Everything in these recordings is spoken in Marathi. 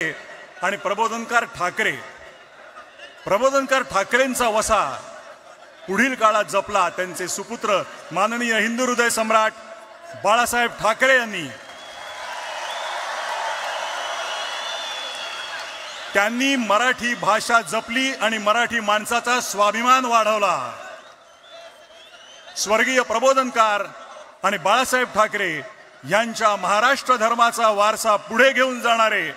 आणि प्रबोधनकार ठाकरेंचा वसा पुढील काळात जपला त्यांचे सुपुत्र माननीय हिंदू हृदय सम्राट बाळासाहेब ठाकरे यांनी। त्यांनी मराठी भाषा जपली आणि मराठी माणसाचा स्वाभिमान वाढवला। स्वर्गीय प्रबोधनकार आणि बाळासाहेब ठाकरे यांच्या महाराष्ट्र धर्माचा वारसा पुढे घेऊन जाणारे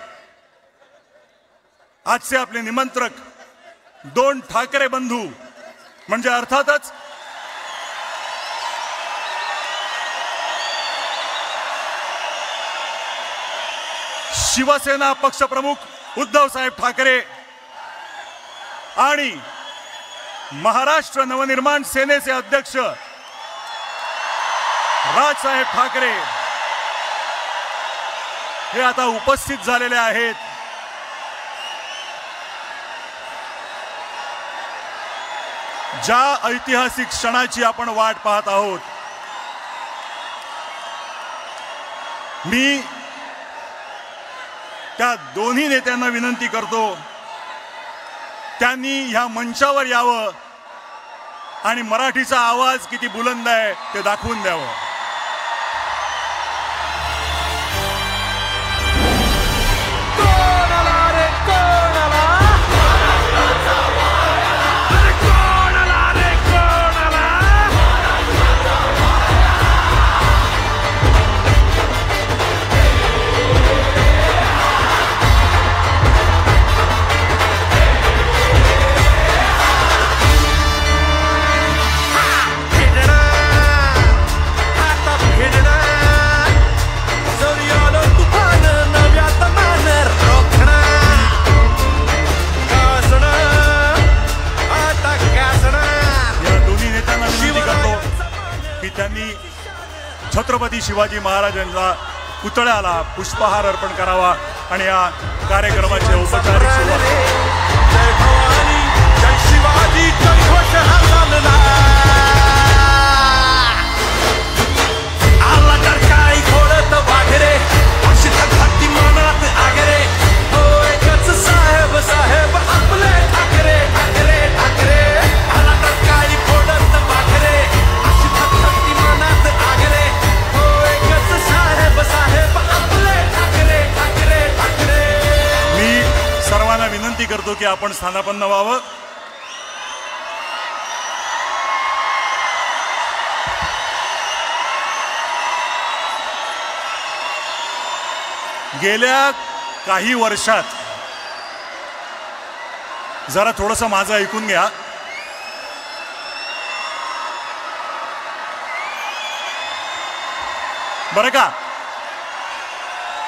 आजचे आपले निमंत्रक दोन ठाकरे बंधू म्हणजे अर्थातच शिवसेना पक्षप्रमुख उद्धव साहेब ठाकरे आणि महाराष्ट्र नवनिर्माण सेनेचे अध्यक्ष राजसाहेब ठाकरे हे आता उपस्थित झालेले आहेत। ज्या ऐतिहासिक क्षणाची आपण वाट पाहत आहोत, मी त्या दोन्ही नेत्यांना विनंती करतो त्यांनी ह्या मंचावर यावं आणि मराठीचा आवाज किती बुलंद आहे ते दाखवून द्यावं। त्यांनी छत्रपती शिवाजी महाराजांच्या पुतळ्याला पुष्पहार अर्पण करावा आणि या कार्यक्रमाची औपचारिक सुरुवात। जय भवानी जय शिवाजी जय घोष हा चालला आला तर काय घोडत वाघरे अशी भक्ती मनात आगरे हो एकच साहेब साहेब आपले ठाकरे ठाकरे ठाकरे आला तर काय घोडत वाघरे अशी भक्ती मनात आगरे हो एकच साहेब साहेब आपले ठाकरे ठाकरे ठाकरे। मी सर्वांना विनंती करतो की आपण स्थानापन्न व्हावं। गेल्या काही वर्षात जरा थोडंसं माझं ऐकून घ्या। बरं का,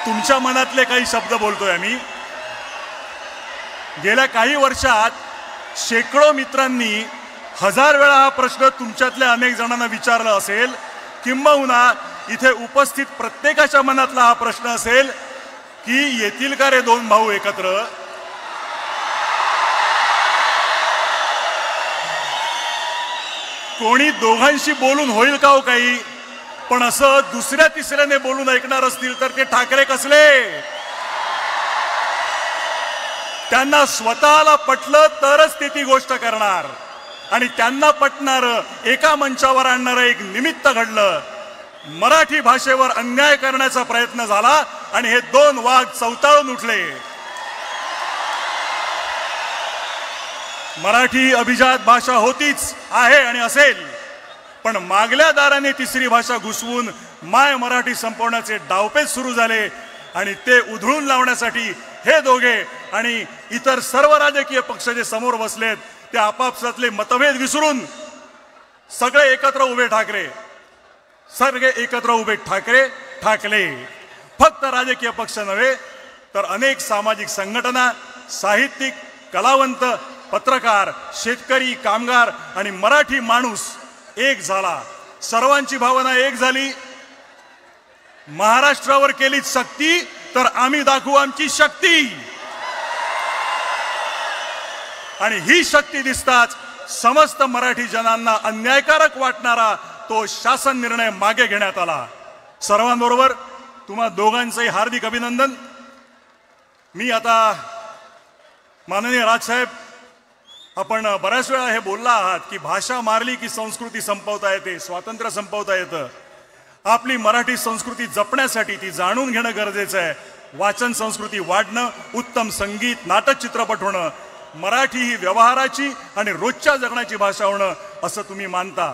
तुमच्या मनातले काही शब्द बोलतोय आम्ही। गेल्या काही वर्षात शेकडो मित्रांनी हजार वेळा हा प्रश्न तुमच्यातल्या अनेक जणांना विचारला असेल, किंबहुना इथे उपस्थित प्रत्येकाच्या मनातला हा प्रश्न असेल की येतील का रे दोन भाऊ एकत्र। कोणी दोघांशी बोलून होईल का हो काही, पण असं दुसऱ्या तिसऱ्याने बोलून ऐकणार असतील तर ते ठाकरे कसले। त्यांना स्वतःला पटलं तरच ते ती गोष्ट करणार आणि त्यांना पटणार एका मंचावर आणणारं एक निमित्त घडलं। मराठी भाषेवर अन्याय करण्याचा प्रयत्न झाला आणि हे दोन वाघ चवताळून उठले। मराठी अभिजात भाषा होतीच, आहे आणि असेल, पण मागल्या दाराने तिसरी भाषा घुसवून माय मराठी संपवण्याचे डावपेच सुरू झाले आणि ते उधळून लावण्यासाठी हे दोघे आणि इतर सर्व राजकीय पक्ष जे समोर बसलेत ते आपापसातले मतभेद विसरून सगळे एकत्र उभे ठाकरे, सगळे एकत्र उभे ठाकरे ठाकले। फक्त राजकीय पक्ष नव्हे तर अनेक सामाजिक संघटना, साहित्यिक, कलावंत, पत्रकार, शेतकरी, कामगार आणि मराठी माणूस एक झाला। सर्वांची भावना एक झाली, महाराष्ट्रावर केली सक्ती तर आम्ही दाखवू आमची शक्ती। आणि ही शक्ती दिसताच समस्त मराठी जनांना अन्यायकारक वाटणारा तो शासन निर्णय मागे घेण्यात आला। सर्वांबरोबर तुम्हा दोघांचंही हार्दिक अभिनंदन। मी आता माननीय राजसाहेब, आपण बऱ्याच वेळा हे बोलला आहात की भाषा मारली की संस्कृती संपवता येते, स्वातंत्र्य संपवता येतं. आपली मराठी संस्कृती जपण्यासाठी ती जाणून घेणं गरजेचं आहे. वाचन संस्कृती वाढणं, उत्तम संगीत, नाटक, चित्रपट होणं, मराठी ही व्यवहाराची आणि रोजच्या जगण्याची भाषा होणं असं तुम्ही मानता.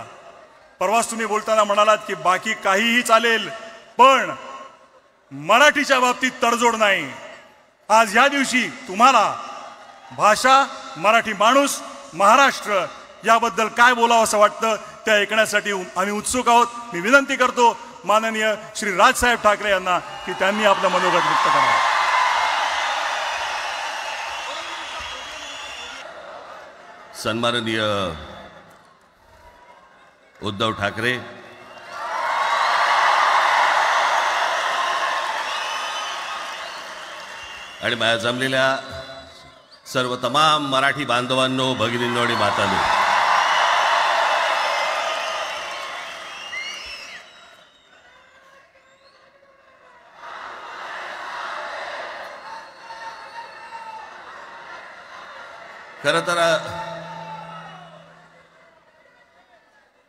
परवाच तुम्ही बोलताना म्हणालात की बाकी काहीही चालेल पण मराठीच्या बाबतीत तडजोड नाही. आज ह्या दिवशी तुम्हाला भाषा, मराठी माणूस, महाराष्ट्र याबद्दल काय बोलावं असं वाटतं ते ऐकण्यासाठी आम्ही उत्सुक आहोत. मी विनंती करतो माननीय श्री राजसाहेब ठाकरे यांना की त्यांनी आपलं मनोगत व्यक्त करावं. सन्माननीय उद्धव ठाकरे, आणि माझ्या जमलेल्या सर्व तमाम मराठी बांधवांनो, भगिनींनो आणि मातांनो, खरं तर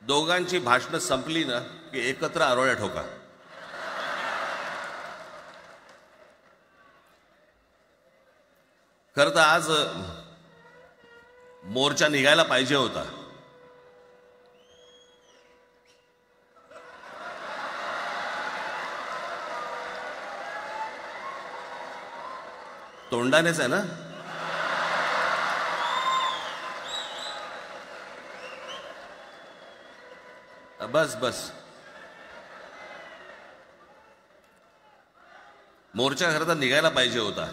दोघांची भाषणं संपली ना की एकत्र आरोळ्या ठोका. खरं तर आज मोर्चा निघायला पाहिजे होता. तोंडानेच आहे ना. बस बस, मोर्चा खरं तर निघायला पाहिजे होता.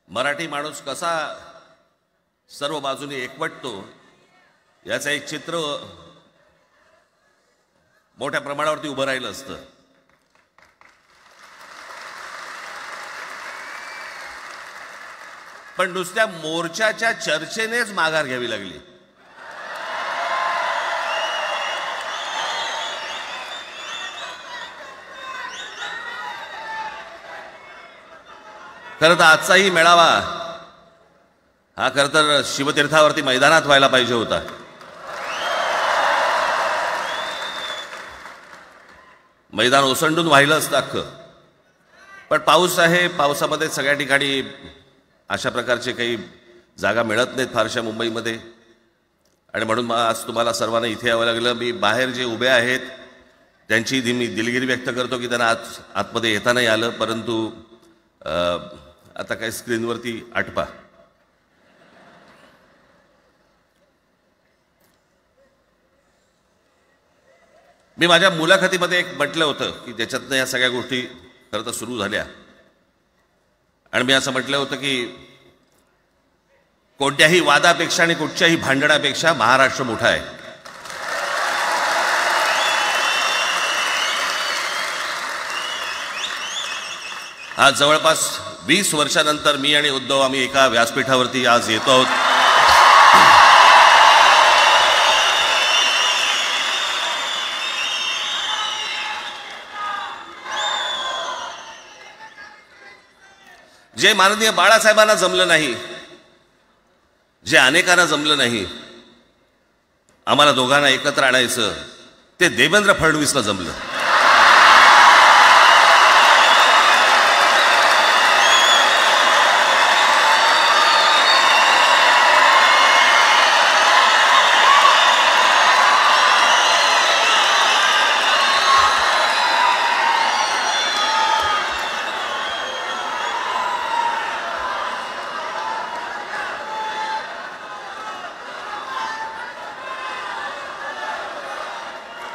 मराठी माणूस कसा सर्व बाजूने एकवटतो याचं एक चित्र मोठ्या प्रमाणावरती उभं राहिलं असतं. पण नुसत्या मोर्चाच्या चर्चेनेच माघार घ्यावी लागली. खरं तर आजचाही मेळावा हा खरं तर शिवतीर्थावरती मैदानात व्हायला पाहिजे होता. मैदान ओसंडून वाहिलं असतं अख्खं. पण पाऊस आहे, पावसामध्ये सगळ्या ठिकाणी अशा प्रकारचे काही जागा मिळत नाहीत फारशा मुंबईमध्ये, आणि म्हणून आज तुम्हाला सर्वांना इथे यावं लागलं. मी बाहेर जे उभे आहेत त्यांची मी दिलगिरी व्यक्त करतो की त्यांना आतमध्ये येता नाही आलं, परंतु आता काय स्क्रीनवरती आटपा. मी माझ्या मुलाखतीमध्ये एक म्हटलं होतं की ज्याच्यातनं या सगळ्या गोष्टी खरं तर सुरू झाल्या, आणि मी असं म्हटलं होतं की कोणत्याही वादापेक्षा आणि कुठच्याही भांडणापेक्षा महाराष्ट्र मोठा आहे. आज जवळपास 20 वर्षानंतर मी आणि उद्धव आम्ही एका व्यासपीठावरती आज येतो आहोत. जे माननीय बाळासाहेबांना जमलं नाही, जे अनेकांना जमलं नाही आम्हाला दोघांना एकत्र आणायचं, ते देवेंद्र फडणवीसला जमलं.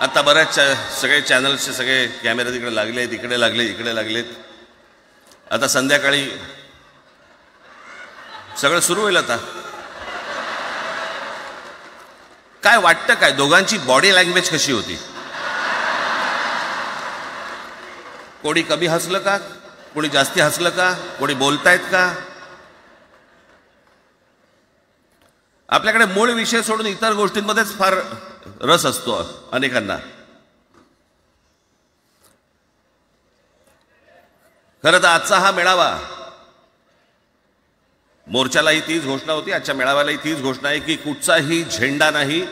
आता बऱ्याच सगळे चॅनल्सचे सगळे कॅमेरे तिकडे लागलेत, इकडे लागलेत. आता संध्याकाळी सगळं सुरू होईल. आता काय वाटतं, काय दोघांची बॉडी लँग्वेज कशी होती? कोणी कमी हसलं का, कोणी जास्ती हसलं का, कोणी बोलतायत का? आपल्याकडे मूळ विषय सोडून इतर गोष्टींमध्येच फार रस असतो अनेकांना. खरं तर आजचा हा मेळावा, मोर्चालाही तीच घोषणा होती, आजच्या मेळाव्यालाही तीच घोषणा आहे की कुठचाही झेंडा नाही,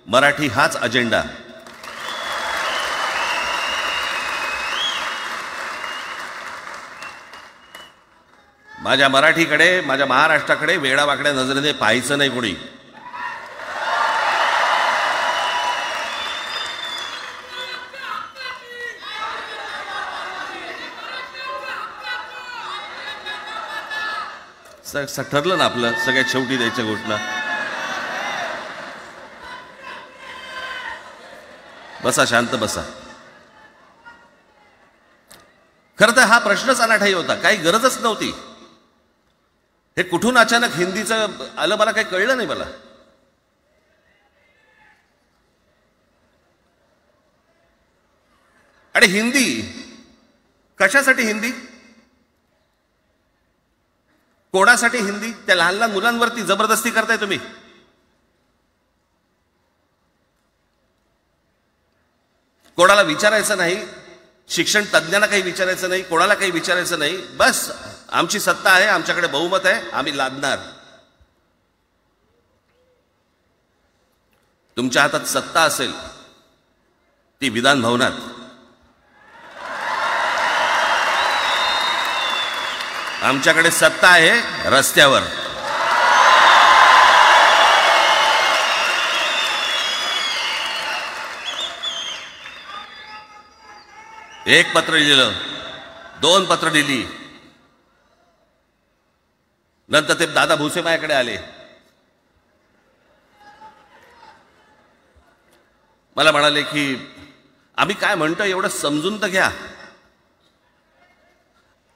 मराठी हाच अजेंडा. माझ्या मराठीकडे, माझ्या महाराष्ट्राकडे वेडावाकड्या नजरेने पाहायचं नाही कोणी. ठरलं ना आपलं, सगळ्यात शेवटी द्यायच्या घोषणा. बसा, शांत बसा. खरं तर हा प्रश्नच अनाठाई होता, काही गरजच नव्हती. हे कुठून अचानक हिंदीचं आलं मला काही कळलं नाही मला. आणि हिंदी कशासाठी? हिंदी कोणासाठी? हिंदी त्या लहान लहान मुलांवरती जबरदस्ती करताय तुम्ही. कोणाला विचारायचं नाही, शिक्षण तज्ज्ञांना काही विचारायचं नाही, कोणाला काही विचारायचं नाही. बस आमची सत्ता आहे, आमच्याकडे बहुमत आहे, आम्ही लादणार. तुमच्या हातात सत्ता असेल ती विधान भवनात, आमच्याकडे सत्ता आहे रस्त्यावर. एक पत्र लिहिलं, 2 पत्र लिहिली, नंतर ते दादा भुसे माझ्याकडे आले. मला म्हणाले की आम्ही काय म्हणतो एवढं समजून तर घ्या,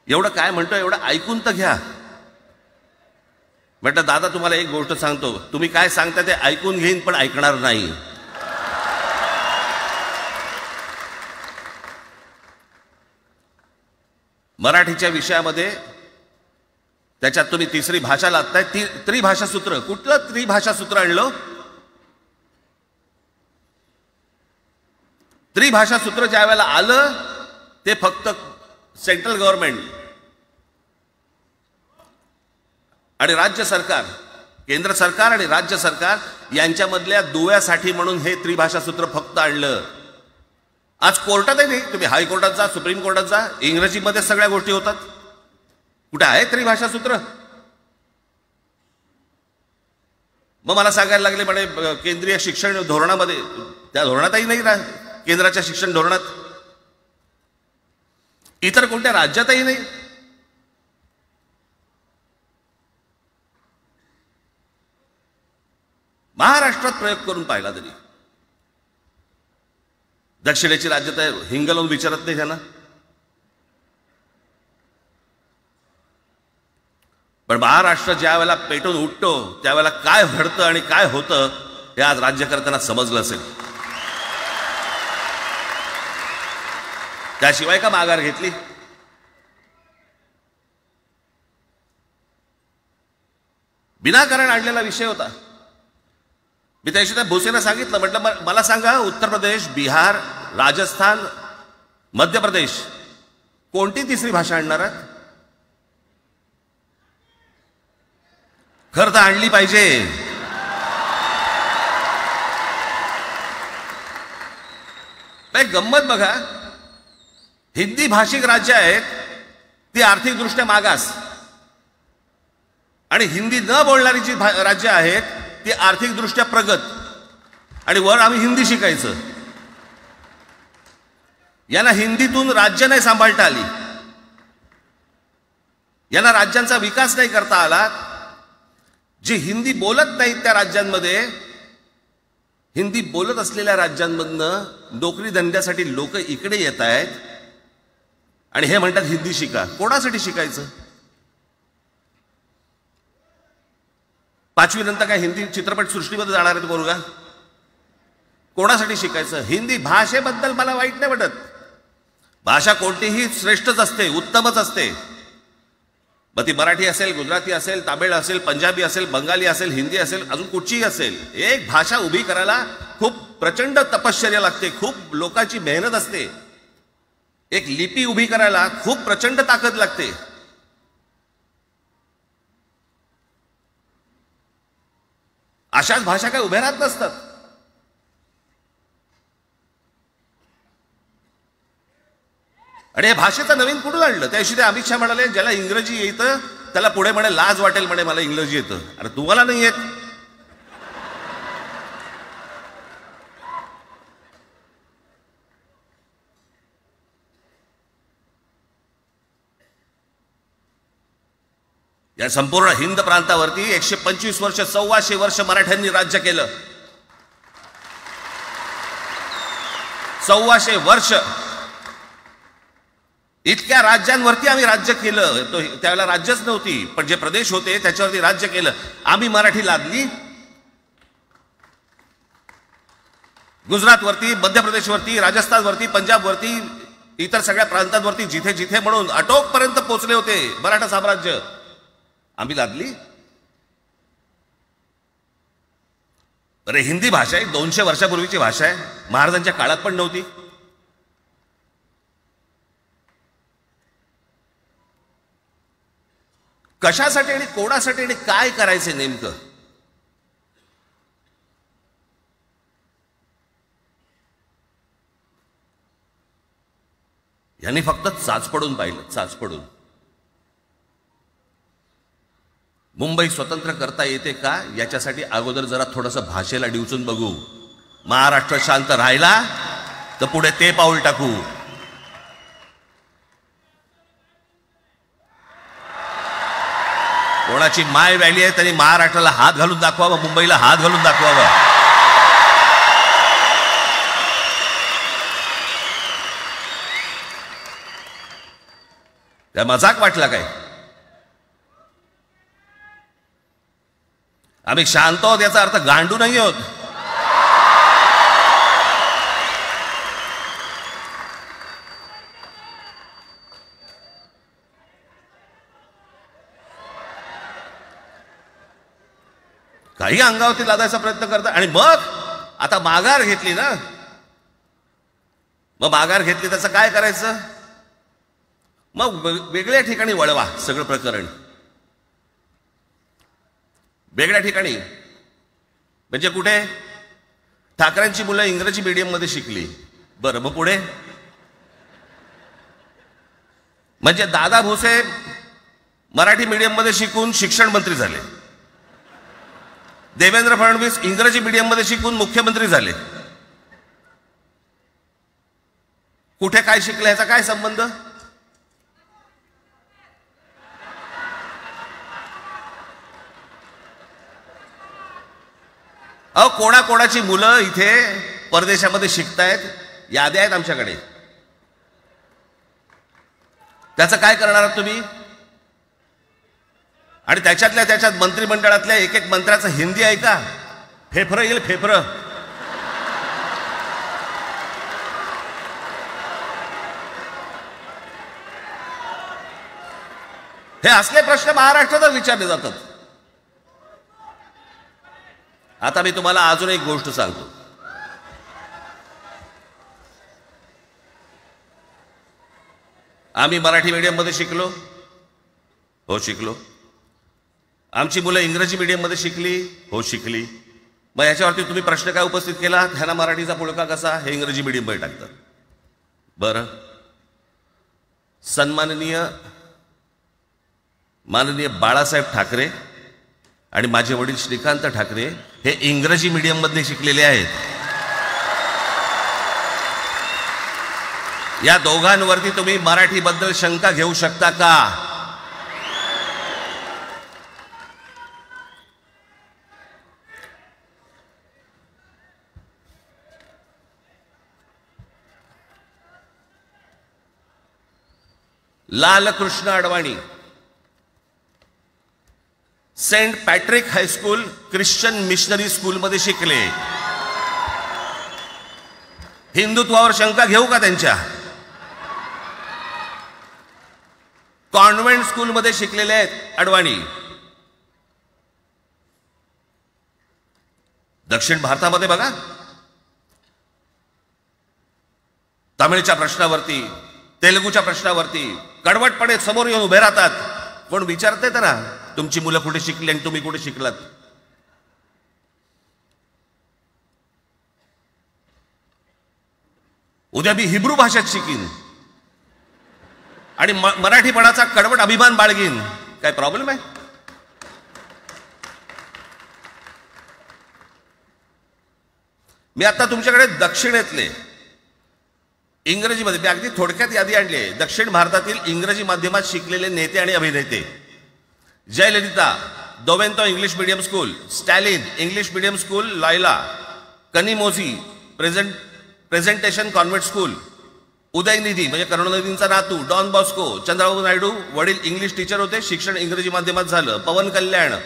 एवढं काय म्हणतो एवढं ऐकून तर घ्या. म्हटलं दादा तुम्हाला एक गोष्ट सांगतो, तुम्ही काय सांगता ते ऐकून घेईन पण ऐकणार नाही. मराठीच्या विषयामध्ये त्याच्यात तुम्ही तिसरी भाषा लादताय, त्रिभाषा सूत्र. कुठलं त्रिभाषा सूत्र आणलं? त्रिभाषा सूत्र ज्या वेळेला आलं ते फक्त सेंट्रल गव्हर्नमेंट आणि राज्य सरकार, केंद्र सरकार आणि राज्य सरकार यांच्यामधल्या दुव्यासाठी म्हणून हे त्रिभाषा सूत्र फक्त आणलं. आज कोर्टातही नाही, तुम्ही हायकोर्टात जा, सुप्रीम कोर्टात जा, इंग्रजीमध्ये सगळ्या गोष्टी होतात. कुठे आहे त्रिभाषा सूत्र? मग मला सांगायला लागले म्हणे केंद्रीय शिक्षण धोरणामध्ये, त्या धोरणातही नाही, केंद्राच्या शिक्षण धोरणात, इतर कोणत्या राज्यातही नाही. महाराष्ट्रात प्रयोग करून पाहिला तरी दक्षिणेची राज्य तर हिंग लावून विचारत नाही त्यांना. पण महाराष्ट्र ज्या वेळेला पेटून उठतो त्यावेळेला काय घडतं आणि काय होतं हे आज राज्यकर्त्यांना समजलं असेल. त्याशिवाय का माघार घेतली? विनाकारण आणलेला विषय होता. मी त्याशी त्या भुसेला सांगितलं, म्हटलं मला सांगा उत्तर प्रदेश, बिहार, राजस्थान, मध्य प्रदेश कोणती तिसरी भाषा आणणार आहेत? खरं तर आणली पाहिजे. गंमत बघा, हिंदी भाषिक राज्य आहेत ती आर्थिकदृष्ट्या मागास, आणि हिंदी न बोलणारी जी राज्य आहेत ती आर्थिकदृष्ट्या प्रगत, आणि वर आम्ही हिंदी शिकायचं. यांना हिंदीतून राज्य नाही सांभाळता आली, यांना राज्यांचा विकास नाही करता आला. जे हिंदी बोलत नाहीत त्या राज्यांमध्ये, हिंदी बोलत असलेल्या राज्यांमधनं नोकरी धंद्यासाठी लोक इकडे येत आहेत आणि हे म्हणतात हिंदी शिका. कोणासाठी शिकायचं? 5वी नंतर काय हिंदी चित्रपट सृष्टीमध्ये जाणार आहेत पोरगा? कोणासाठी शिकायचं? हिंदी भाषेबद्दल मला वाईट नाही वाटत, भाषा कोणतीही श्रेष्ठच असते, उत्तमच असते. मग ती मराठी असेल, गुजराती असेल, तामिळ असेल, पंजाबी असेल, बंगाली असेल, हिंदी असेल, अजून कुठचीही असेल. एक भाषा उभी करायला खूप प्रचंड तपश्चर्या लागते, खूप लोकांची मेहनत असते. एक लिपी उभी करायला खूप प्रचंड ताकद लागते. अशाच भाषा काय उभ्या राहत नसतात. आणि भाषेचं नवीन कुठून आणलं? त्या दिवशी ते अमित शहा म्हणाले ज्याला इंग्रजी येतं त्याला पुढे म्हणे लाज वाटेल म्हणे मला इंग्रजी येतं. अरे तुम्हाला नाही येत. या संपूर्ण हिंद प्रांतावरती 125 वर्ष 125 वर्ष मराठ्यांनी राज्य केलं. 125 वर्ष इतक्या राज्यांवरती आम्ही राज्य केलं. तो त्यावेळेला राज्यच नव्हती, पण जे प्रदेश होते त्याच्यावरती राज्य केलं. आम्ही मराठी लादली गुजरातवरती, मध्य प्रदेशवरती, राजस्थानवरती, पंजाबवरती, इतर सगळ्या प्रांतांवरती जिथे जिथे म्हणून अटोकपर्यंत पोहोचले होते मराठा साम्राज्य आम्ही लादली. अरे हिंदी भाषा आहे 200 वर्षापूर्वीची भाषा आहे. महाराजांच्या काळात पण नव्हती. कशासाठी आणि कोणासाठी आणि काय करायचे नेमकं? यांनी फक्त चाचपडून पाहिलं, चाचपडून. मुंबई स्वतंत्र करता येते का याच्यासाठी अगोदर जरा थोडंसं भाषेला डिवचून बघू. महाराष्ट्र शांत राहिला तर पुढे ते पाऊल टाकू. कोणाची माय व्हॅली आहे त्यांनी महाराष्ट्राला हात घालून दाखवावं, मुंबईला हात घालून दाखवावं. काय मजाक वाटला काय? आम्ही शांत आहोत याचा अर्थ गांडू नाही आहोत. काही अंगावरती लादायचा प्रयत्न करतात आणि मग आता माघार घेतली ना, मग माघार घेतली त्याचं काय करायचं? मग वेगळ्या ठिकाणी वळवा सगळं प्रकरण. वेगळ्या ठिकाणी म्हणजे कुठे? ठाकरेंची मुलं इंग्रजी मीडियम मध्ये शिकली, बरं मग पुढे? म्हणजे दादा भुसे मराठी मीडियम मध्ये शिकून शिक्षण मंत्री झाले, देवेंद्र फडणवीस इंग्रजी मीडियम मध्ये शिकून मुख्यमंत्री झाले. कुठे काय शिकले याचा काय संबंध? अहो कोणाकोणाची मुलं इथे परदेशामध्ये शिकतायत, याद्या आहेत आमच्याकडे. त्याचं काय करणार आहात तुम्ही? आणि त्याच्यातल्या त्याच्यात मंत्रिमंडळातल्या एक एक मंत्र्याचं हिंदी आहे का? फेफरं येईल, फेफरं. हे असले प्रश्न महाराष्ट्रातच विचारले जातात. आता मी तुम्हाला अजून एक गोष्ट सांगतो. आम्ही मराठी मीडियम मध्ये शिकलो, हो शिकलो. आमची मुलं इंग्रजी मीडियम मध्ये शिकली, हो शिकली. मग याच्यावरती तुम्ही प्रश्न काय उपस्थित केला? ह्याला मराठीचा पुळका कसा? हे इंग्रजी मीडियम मध्ये टाकतात. बरं, सन्माननीय माननीय बाळासाहेब ठाकरे आणि माझे वडील श्रीकांत ठाकरे हे इंग्रजी मीडियम मध्ये शिकलेले आहेत. या दोघांवरती तुम्ही मराठी बद्दल शंका घेऊ शकता का? Lalkrishna Advani Saint Patrick high school Christian missionary school मध्ये शिकले. हिंदुत्वावर शंका घेऊ का त्यांच्या? कॉन्व्हेंट स्कूल मध्ये शिकलेले आहेत अडवाणी. दक्षिण भारतामध्ये बघा, तमिळच्या प्रश्नावरती तेलुगूच्या प्रश्नावरती कडवटपणे समोर येऊन उभे राहतात. कोण विचारते तर तुमची मुलं कुठे शिकली आणि तुम्ही कुठे शिकलात? उद्या मी हिब्रू भाषेत शिकीन आणि मराठीपणाचा कडवट अभिमान बाळगीन. काय प्रॉब्लेम आहे? मी आता तुमच्याकडे दक्षिणेतले इंग्रजीमध्ये, मी अगदी थोडक्यात यादी आणली आहे. दक्षिण भारतातील इंग्रजी माध्यमात शिकलेले नेते आणि अभिनेते: Jayalalithaa, Doveton English medium school, Stalin English medium school Loyola, Kanimozhi Presentation Convent school, Udhayanidhi म्हणजे करुणानिधींचा नातू, डॉन बॉस्को, चंद्रबाबू नायडू वडील इंग्लिश टीचर होते, शिक्षण इंग्रजी माध्यमात झालं, पवन कल्याण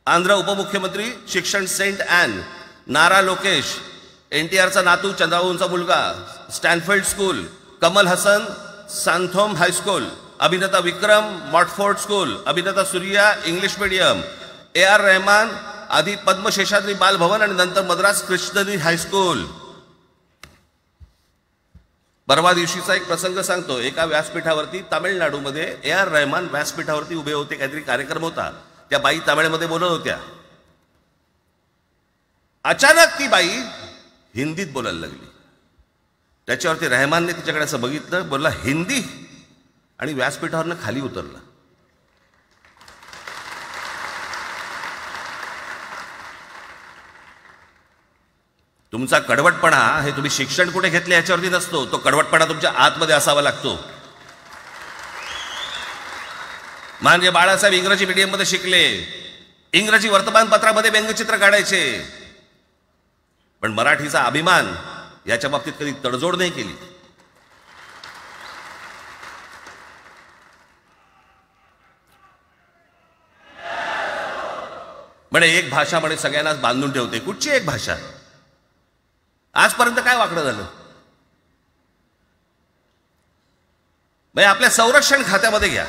आंध्र उपमुख्यमंत्री, शिक्षण सेंट ॲन, नारा लोकेश NTRचा नातू चंद्रबाबूंचा मुलगा, Stanford school, Kamal Haasan Santhome high school, अभिनेता विक्रम मॉटफोर्ड स्कूल, अभिनेता Suriya English medium, AR Rahman आधी पद्मशेषाद्री बालभवन आणि नंतर मद्रास क्रिश्नरी हायस्कूल. परवा दिवशीचा एक प्रसंग सांगतो. एका व्यासपीठावरती तामिळनाडूमध्ये AR रहमान व्यासपीठावरती उभे होते. काहीतरी कार्यक्रम होता. त्या बाई तामिळमध्ये बोलत होत्या. अचानक ती बाई हिंदीत बोलायला लागली. त्याच्यावरती रहमानने तिच्याकडे असं बघितलं, बोलला हिंदी, आणि व्यासपीठावरनं खाली उतरला. तुमचा कडवटपणा हे तुम्ही शिक्षण कुठे घेतले याच्यावरती नसतो. तो कडवटपणा तुमच्या आतमध्ये असावा लागतो. म्हणजे बाळासाहेब इंग्रजी मीडियम मध्ये शिकले, इंग्रजी वर्तमानपत्रामध्ये व्यंगचित्र काढायचे, पण मराठीचा अभिमान याच्या बाबतीत कधी तडजोड नाही केली. म्हणे एक भाषा म्हणे सगळ्यांनाच बांधून ठेवते. कुठची एक भाषा? आजपर्यंत काय वाकडं झालं? म्हणजे आपल्या संरक्षण खात्यामध्ये घ्या.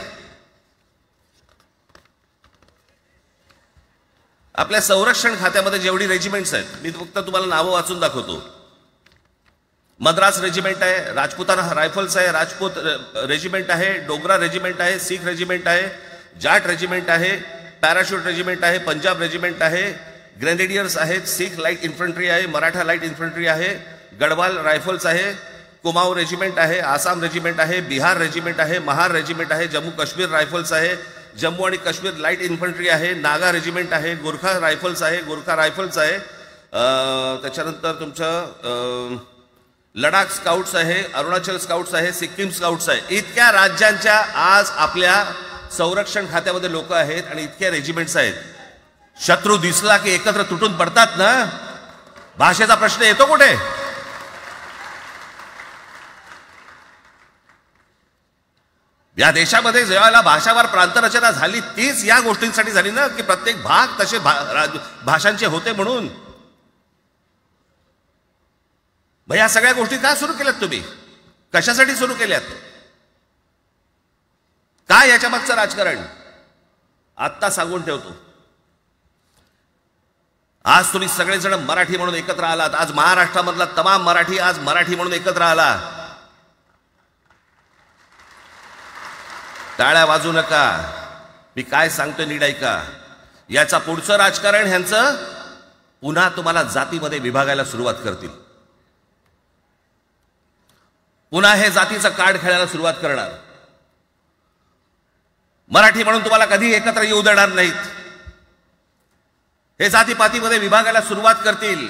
आपल्या संरक्षण खात्यामध्ये जेवढी रेजिमेंट्स आहेत, मी फक्त तुम्हाला नावं वाचून दाखवतो. मद्रास रेजिमेंट आहे, राजपुताना रायफल्स आहे, राजपूत रेजिमेंट आहे, डोगरा रेजिमेंट आहे, सीख रेजिमेंट आहे, जाट रेजिमेंट आहे, पॅराशूट रेजिमेंट आहे, पंजाब रेजिमेंट आहे, ग्रेनेडियर्स आहेत, सीख लाईट इन्फंट्री आहे, मराठा लाईट इन्फंट्री आहे, गढवाल रायफल्स आहे, कुमाऊ रेजिमेंट आहे, आसाम रेजिमेंट आहे, बिहार रेजिमेंट आहे, महार रेजिमेंट आहे, जम्मू काश्मीर रायफल्स आहे, जम्मू आणि काश्मीर लाईट इन्फंट्री आहे, नागा रेजिमेंट आहे, गोरखा रायफल्स आहे, गोरखा रायफल्स आहे, त्याच्यानंतर तुमचं लडाख स्काउट्स आहे, अरुणाचल स्काउट्स आहे, सिक्कीम स्काउट्स आहे. इतक्या राज्यांच्या आज आपल्या संरक्षण खात्यामध्ये लोक आहेत आणि इतक्या रेजिमेंट्स आहेत. शत्रू दिसला की एकत्र तुटून पडतात ना. भाषेचा प्रश्न येतो कुठे? या देशामध्ये ज्यावेळेला भाषावार प्रांतरचना झाली तीच या गोष्टींसाठी झाली ना, की प्रत्येक भाग तसे भाषांचे होते म्हणून. भैया या सगळ्या गोष्टी का सुरू केल्यात तुम्ही? कशासाठी सुरू केल्यात? काय याच्या मागचं राजकारण? आत्ता सांगून ठेवतो. आज तुम्ही सगळेजण मराठी म्हणून एकत्र आलात. आज महाराष्ट्रामधला तमाम मराठी आज मराठी म्हणून एकत्र आला. टाळ्या वाजू नका. मी काय सांगतोय नीट ऐका. याचा पुढचं राजकारण ह्यांचं पुन्हा तुम्हाला जातीमध्ये विभागायला सुरुवात करतील. पुन्हा हे जातीचं कार्ड खेळायला सुरुवात करणार. मराठी म्हणून तुम्हाला कधी एकत्र येऊ देणार नाहीत. हे जातीपातीमध्ये विभागायला सुरुवात करतील.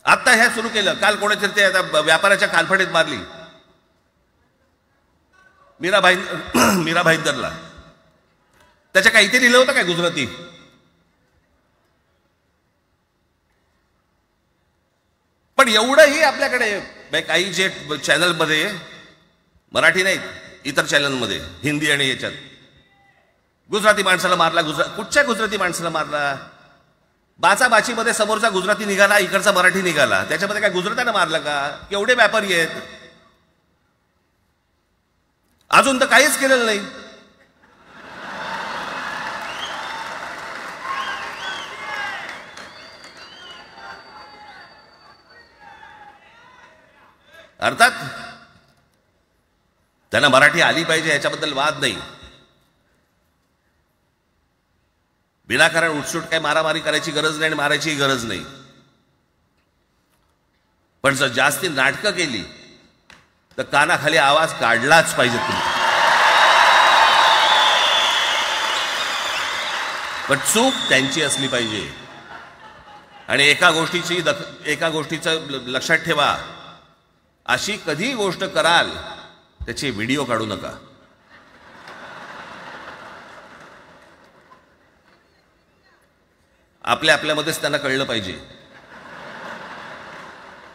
आता हे सुरू केलं. काल कोणीतरी ते व्यापाऱ्याच्या कानफडीत मारली मीरा भाईंदरला. त्याच्या काही ते लिहिलं होतं काय गुजराती? पण एवढंही आपल्याकडे काही जे चॅनलमध्ये, मराठी नाहीत इतर चॅनलमध्ये, हिंदी आणि याच्यात गुजराती माणसाला मारला. कुठच्या गुजराती माणसाला मारला? बाचाबाचीमध्ये समोरचा गुजराती निघाला, इकडचा मराठी निघाला. त्याच्यामध्ये काय गुजरात्यानं मारलं का? केवढे व्यापारी आहेत. अजून तर काहीच केलेलं नाही. अर्थात त्यांना मराठी आली पाहिजे याच्याबद्दल वाद नाही. विनाकारण उठसूट काय मारामारी करायची गरज नाही आणि मारायची गरज नाही. पण जर जास्ती नाटकं केली तर कानाखाली आवाज काढलाच पाहिजे तुम्ही. पण चूक त्यांची असली पाहिजे. आणि एका गोष्टीचं लक्षात ठेवा, अशी कधी गोष्ट कराल त्याचे व्हिडिओ काढू नका. आपल्यामध्येच त्यांना कळलं पाहिजे.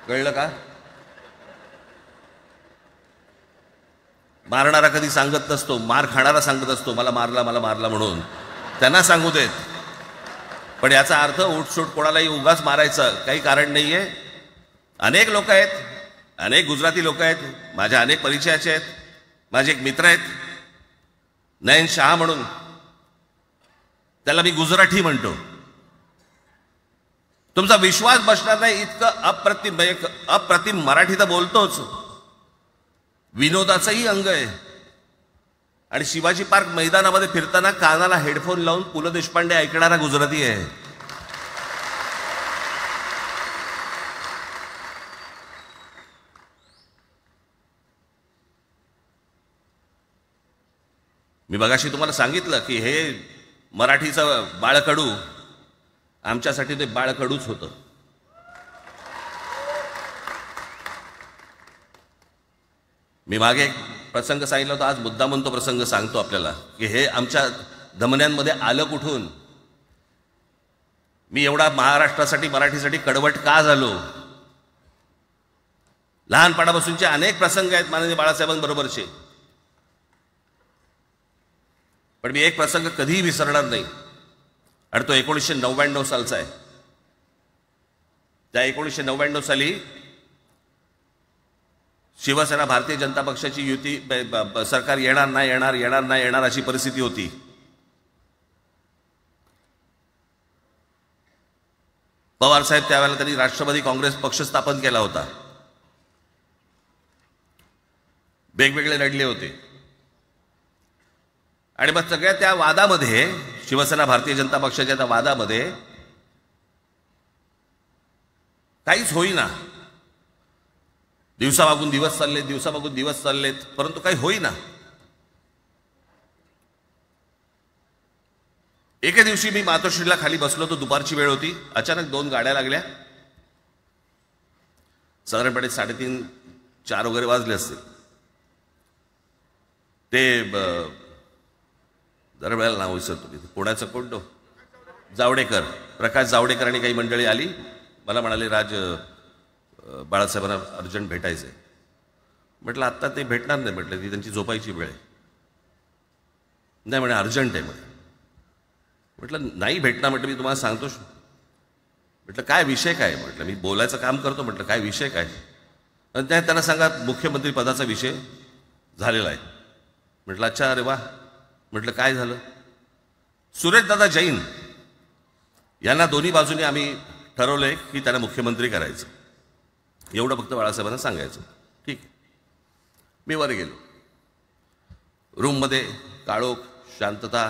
कळलं का? मारणारा कधी सांगत नसतो, मार खाणारा सांगत असतो मला मारला म्हणून. त्यांना सांगू देत. पण याचा अर्थ उठसूट कोणालाही उगाच मारायचं काही कारण नाहीये. अनेक लोक आहेत, अनेक गुजराती लोक आहेत, माझ्या अनेक परिचयाचे आहेत. माझे एक मित्र आहेत नयन शहा म्हणून, त्याला मी गुजराठी म्हणतो. तुमचा विश्वास बसणार नाही इतकं अप्रतिम मराठी तर बोलतोच, विनोदाचंही अंग आहे. आणि शिवाजी पार्क मैदानामध्ये फिरताना कानाला हेडफोन लावून पु ल देशपांडे ऐकणारा गुजराती आहे. मी मगाशी तुम्हाला सांगितलं की हे मराठीचं बाळकडू, आमच्यासाठी ते बाळकडूच होतं. मी मागे एक प्रसंग सांगितला होता, आज मुद्दा म्हणून तो प्रसंग सांगतो आपल्याला की हे आमच्या धमन्यांमध्ये आलं कुठून. मी एवढा महाराष्ट्रासाठी मराठीसाठी कडवट का झालो. लहानपणापासूनचे अनेक प्रसंग आहेत माननीय बाळासाहेबांबरोबरचे, पण मी एक प्रसंग कधीही विसरणार नाही. आणि तो 1999 सालचा आहे. त्या 1999 साली शिवसेना भारतीय जनता पक्षाची युती सरकार येणार नाही अशी परिस्थिती होती. पवार साहेब त्यावेळेला त्यांनी राष्ट्रवादी काँग्रेस पक्ष स्थापन केला होता. वेगवेगळे लढले होते. आणि मग सगळ्या त्या वादामध्ये, शिवसेना भारतीय जनता पक्षाच्या त्या वादामध्ये काहीच होईना. दिवसामागून दिवस चाललेत परंतु काही होईना. एके दिवशी मी मातोश्रीला खाली बसलो होतो, दुपारची वेळ होती. अचानक 2 गाड्या लागल्या. साधारणपणे 3:30-4 वगैरे वाजले असतील. ते जरा वेळेला नाव विसरतो मी, पुण्याचं कोणतो जावडेकर, प्रकाश जावडेकर आणि काही मंडळी आली. मला म्हणाले राज बाळासाहेबांना अर्जंट भेटायचंय. म्हटलं आत्ता ते भेटणार नाही. म्हटलं ती त्यांची झोपायची वेळ आहे. नाही म्हणे अर्जंट आहे म्हणे. म्हटलं नाही भेटणार. म्हटलं मी तुम्हाला सांगतो. म्हटलं काय विषय काय. म्हटलं मी बोलायचं काम करतो. म्हटलं काय विषय काय. आणि त्यांना सांगा मुख्यमंत्री पदाचा विषय झालेला आहे. म्हटलं अच्छा अरे वा. म्हटलं काय झालं. सुरेशदादा जैन यांना दोन्ही बाजूने आम्ही ठरवलंय की त्यांना मुख्यमंत्री करायचं. एवढं फक्त बाळासाहेबांना सांगायचं. ठीक आहे. मी वर गेलो. रूममध्ये काळोख, शांतता.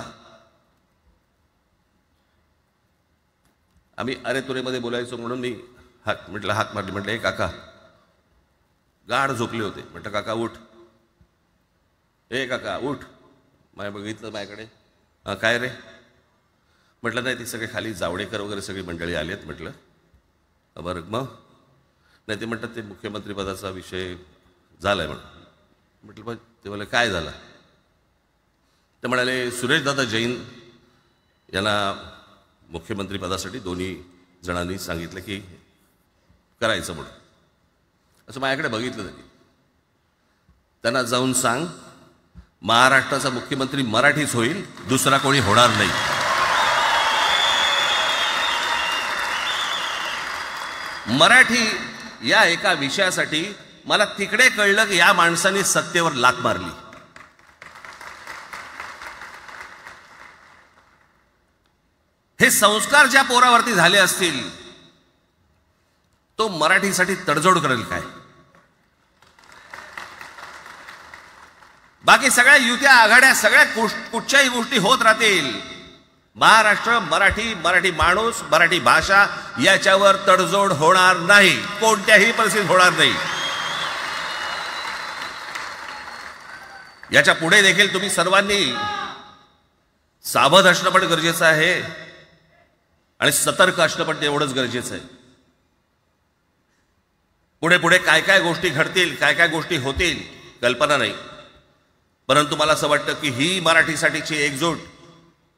आम्ही अरे तुरेमध्ये बोलायचो म्हणून मी हाक मारली. म्हटलं हे काका गाढ झोपले होते. म्हटलं काका उठ. हे काका उठ. बघितलं माझ्याकडे. काय रे. म्हटलं नाही ती सगळे खाली जावडेकर वगैरे सगळी मंडळी आली आहेत. म्हटलं बरं मग. नाही ते म्हणतात ते मुख्यमंत्री पदाचा विषय झालाय म्हणून. म्हटलं बघ ते मला काय झालं. ते म्हणाले सुरेशदादा जैन यांना मुख्यमंत्री पदासाठी दोन्ही जणांनी सांगितलं की करायचं म्हणून. असं माझ्याकडे बघितलं त्यांनी. त्यांना जाऊन सांग महाराष्ट्राचा मुख्यमंत्री मराठीच होईल, दुसरा कोणी होणार नाही. मराठी या एका विषयासाठी मला तिकडे कळलं की या माणसाने सत्तेवर लाथ मारली. हे संस्कार ज्या पोरावरती झाले असतील तो मराठीसाठी तडजोड करेल काय. बाकी सगळ्या युत्या आघाड्या सगळ्या कुठच्याही गोष्टी होत राहतील, महाराष्ट्र, मराठी माणूस, मराठी भाषा याच्यावर तडजोड होणार नाही, कोणत्याही परिस्थितीत होणार नाही. याच्या पुढे देखील तुम्ही सर्वांनी सावध असणं पण गरजेचं आहे आणि सतर्क असणं पण तेवढंच गरजेचं आहे. पुढे पुढे काय काय गोष्टी घडतील, काय काय गोष्टी होतील कल्पना नाही, परंतु मला असं वाटतं की ही मराठीसाठीची एकजूट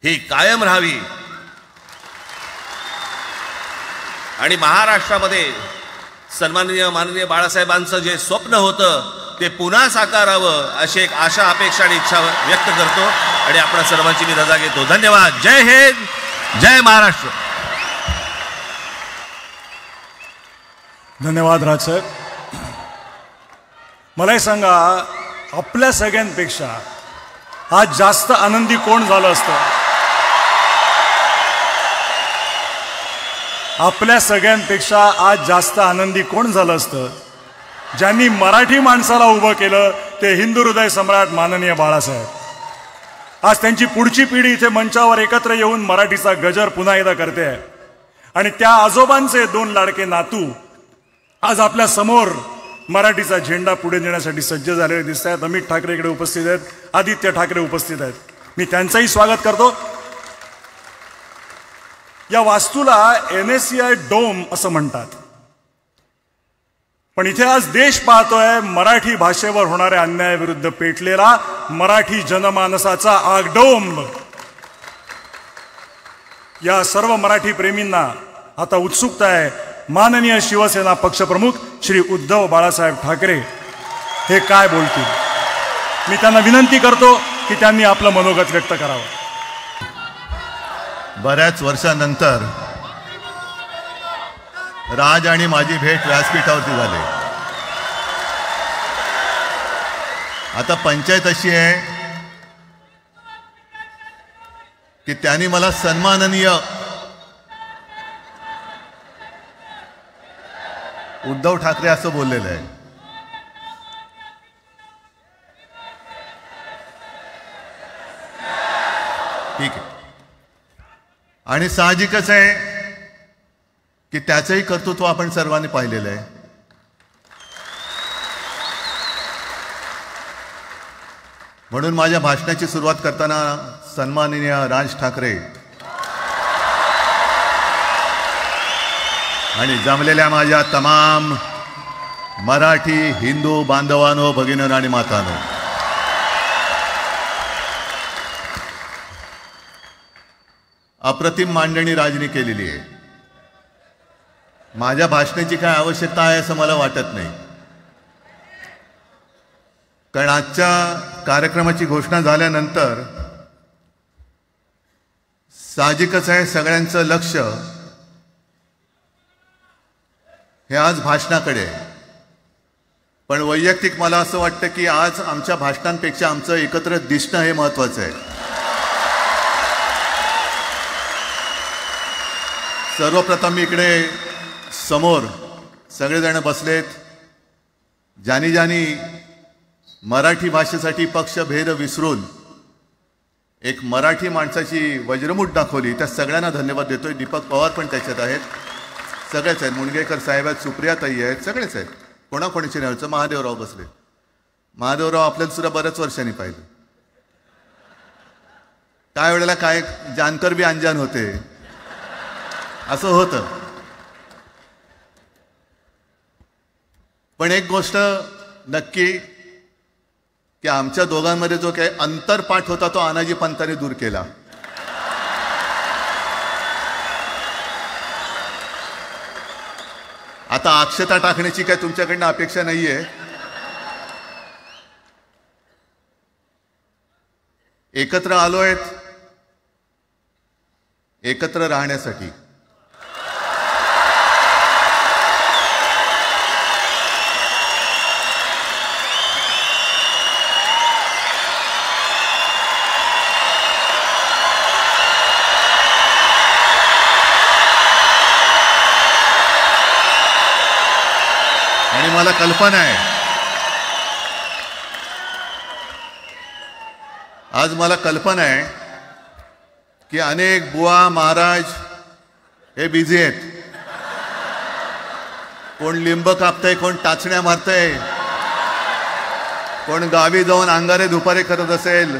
ही कायम राहावी आणि महाराष्ट्रामध्ये माननीय बाळासाहेबांचं जे स्वप्न होतं ते पुन्हा साकारावं अशी एक आशा, अपेक्षा आणि इच्छा व्यक्त करतो आणि आपल्या सर्वांची मी रजा घेतो. धन्यवाद. जय हिंद, जय महाराष्ट्र. धन्यवाद राजसाहेब. मलाही सांगा, आपल्या सगळ्यांपेक्षा आज जास्त आनंदी कोण झालं असतं? आपल्या सगळ्यांपेक्षा आज जास्त आनंदी कोण झालं असतं? ज्यांनी मराठी माणसाला उभं केलं ते हिंदू हृदय सम्राट माननीय बाळासाहेब. आज त्यांची पुढची पिढी इथे मंचावर एकत्र येऊन मराठीचा गजर पुन्हा एकदा करते आहे आणि त्या आजोबांचे 2 लाडके नातू आज आपल्या समोर मराठीचा झेंडा पुढे नेण्यासाठी सज्ज झालेले दिसत आहेत. अमित ठाकरे इकडे उपस्थित आहेत, आदित्य ठाकरे उपस्थित आहेत. मी त्यांचंही स्वागत करतो. या वास्तूला NSCI डोम असं म्हणतात, पण इथे आज देश पाहतोय मराठी भाषेवर होणाऱ्या अन्यायाविरुद्ध पेटलेला मराठी जनमानसाचा आगडोंब. या सर्व मराठी प्रेमींना आता उत्सुकता आहे माननीय शिवसेना पक्षप्रमुख श्री उद्धव बाळासाहेब ठाकरे हे काय बोलतील. मी त्यांना विनंती करतो की त्यांनी आपलं मनोगत व्यक्त करावं. बऱ्याच वर्षानंतर राज आणि माझी भेट व्यासपीठावरती झाली. आता पंचायत अशी आहे की त्यांनी मला सन्माननीय उद्धव ठाकरे असं बोललेलं आहे. ठीक आहे, आणि साहजिकच आहे की त्याचंही कर्तृत्व आपण सर्वांनी पाहिलेलं आहे. म्हणून माझ्या भाषणाची सुरुवात करताना सन्माननीय राज ठाकरे आणि जमलेल्या माझ्या तमाम मराठी हिंदू बांधवांनो, भगिनींनो आणि मातांनो, अप्रतिम मांडणी राजनी केलेली आहे. माझ्या भाषणाची काय आवश्यकता आहे असं मला वाटत नाही, कारण आजच्या कार्यक्रमाची घोषणा झाल्यानंतर साहजिकच आहे सगळ्यांचं लक्ष हे आज भाषणाकडे आहे. पण वैयक्तिक मला असं वाटतं की आज आमच्या भाषणांपेक्षा आमचं एकत्र दिसणं हे महत्त्वाचं आहे. सर्वप्रथम मी इकडे समोर सगळेजण बसलेत, ज्यांनी ज्यांनी मराठी भाषेसाठी पक्षभेद विसरून एक मराठी माणसाची वज्रमूठ दाखवली, त्या सगळ्यांना धन्यवाद देतोय. दीपक पवार पण त्याच्यात आहेत, सगळेच आहेत, मुणगेकर साहेब आहेत, सुप्रियाताई आहेत, सगळेच आहेत. कोणाकोणीचे नाही. महादेवराव बसले. महादेवराव आपल्याला सुद्धा बऱ्याच वर्षांनी पाहिलं. काय वेळेला काय जानकर बी अंजान होते असं होतं. पण एक गोष्ट नक्की की आमच्या दोघांमध्ये जो काही अंतरपाठ होता तो आनाजी पंतांनी दूर केला. आता अक्षता टाकण्याची काय तुमच्याकडनं अपेक्षा नाहीये. एकत्र आलोय एकत्र राहण्यासाठी. आणि मला कल्पना आहे आज मला कल्पना आहे की अनेक बुवा महाराज हे बिझी आहेत. कोण लिंब कापतंय, कोण टाचण्या मारतंय, कोण गावी जाऊन अंगारे दुपारे करत असेल,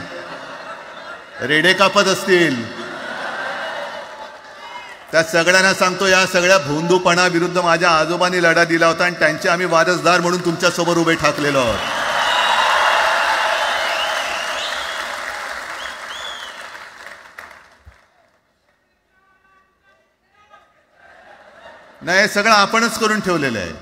रेडे कापत असतील. त्या सगळ्यांना सांगतो, या सगळ्या भोंदूपणा विरुद्ध माझ्या आजोबांनी लढा दिला होता आणि त्यांचे आम्ही वारसदार म्हणून तुमच्यासमोर उभे ठाकलेलो आहोत. नाही, हे सगळं आपणच करून ठेवलेलं आहे.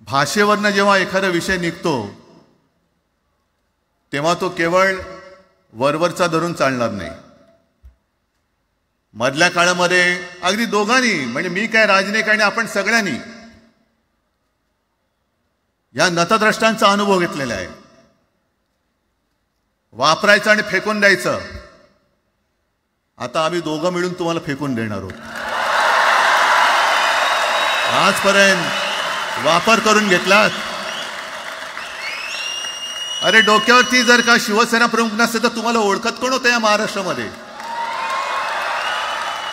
भाषेवरनं जेव्हा एखादा विषय निघतो तेव्हा तो केवळ वरवरचा धरून चालणार नाही. मधल्या काळामध्ये अगदी दोघांनी, म्हणजे मी काय, राजनिक आणि आपण सगळ्यांनी या नतद्रष्टांचा अनुभव घेतलेला आहे. वापरायचं आणि फेकून द्यायचं. आता आम्ही दोघं मिळून तुम्हाला फेकून देणार आहोत. आजपर्यंत वापर करून घेतलात. अरे डोक्यावरती जर का शिवसेना प्रमुख नसते तर तुम्हाला ओळखत कोण होतं या महाराष्ट्रामध्ये?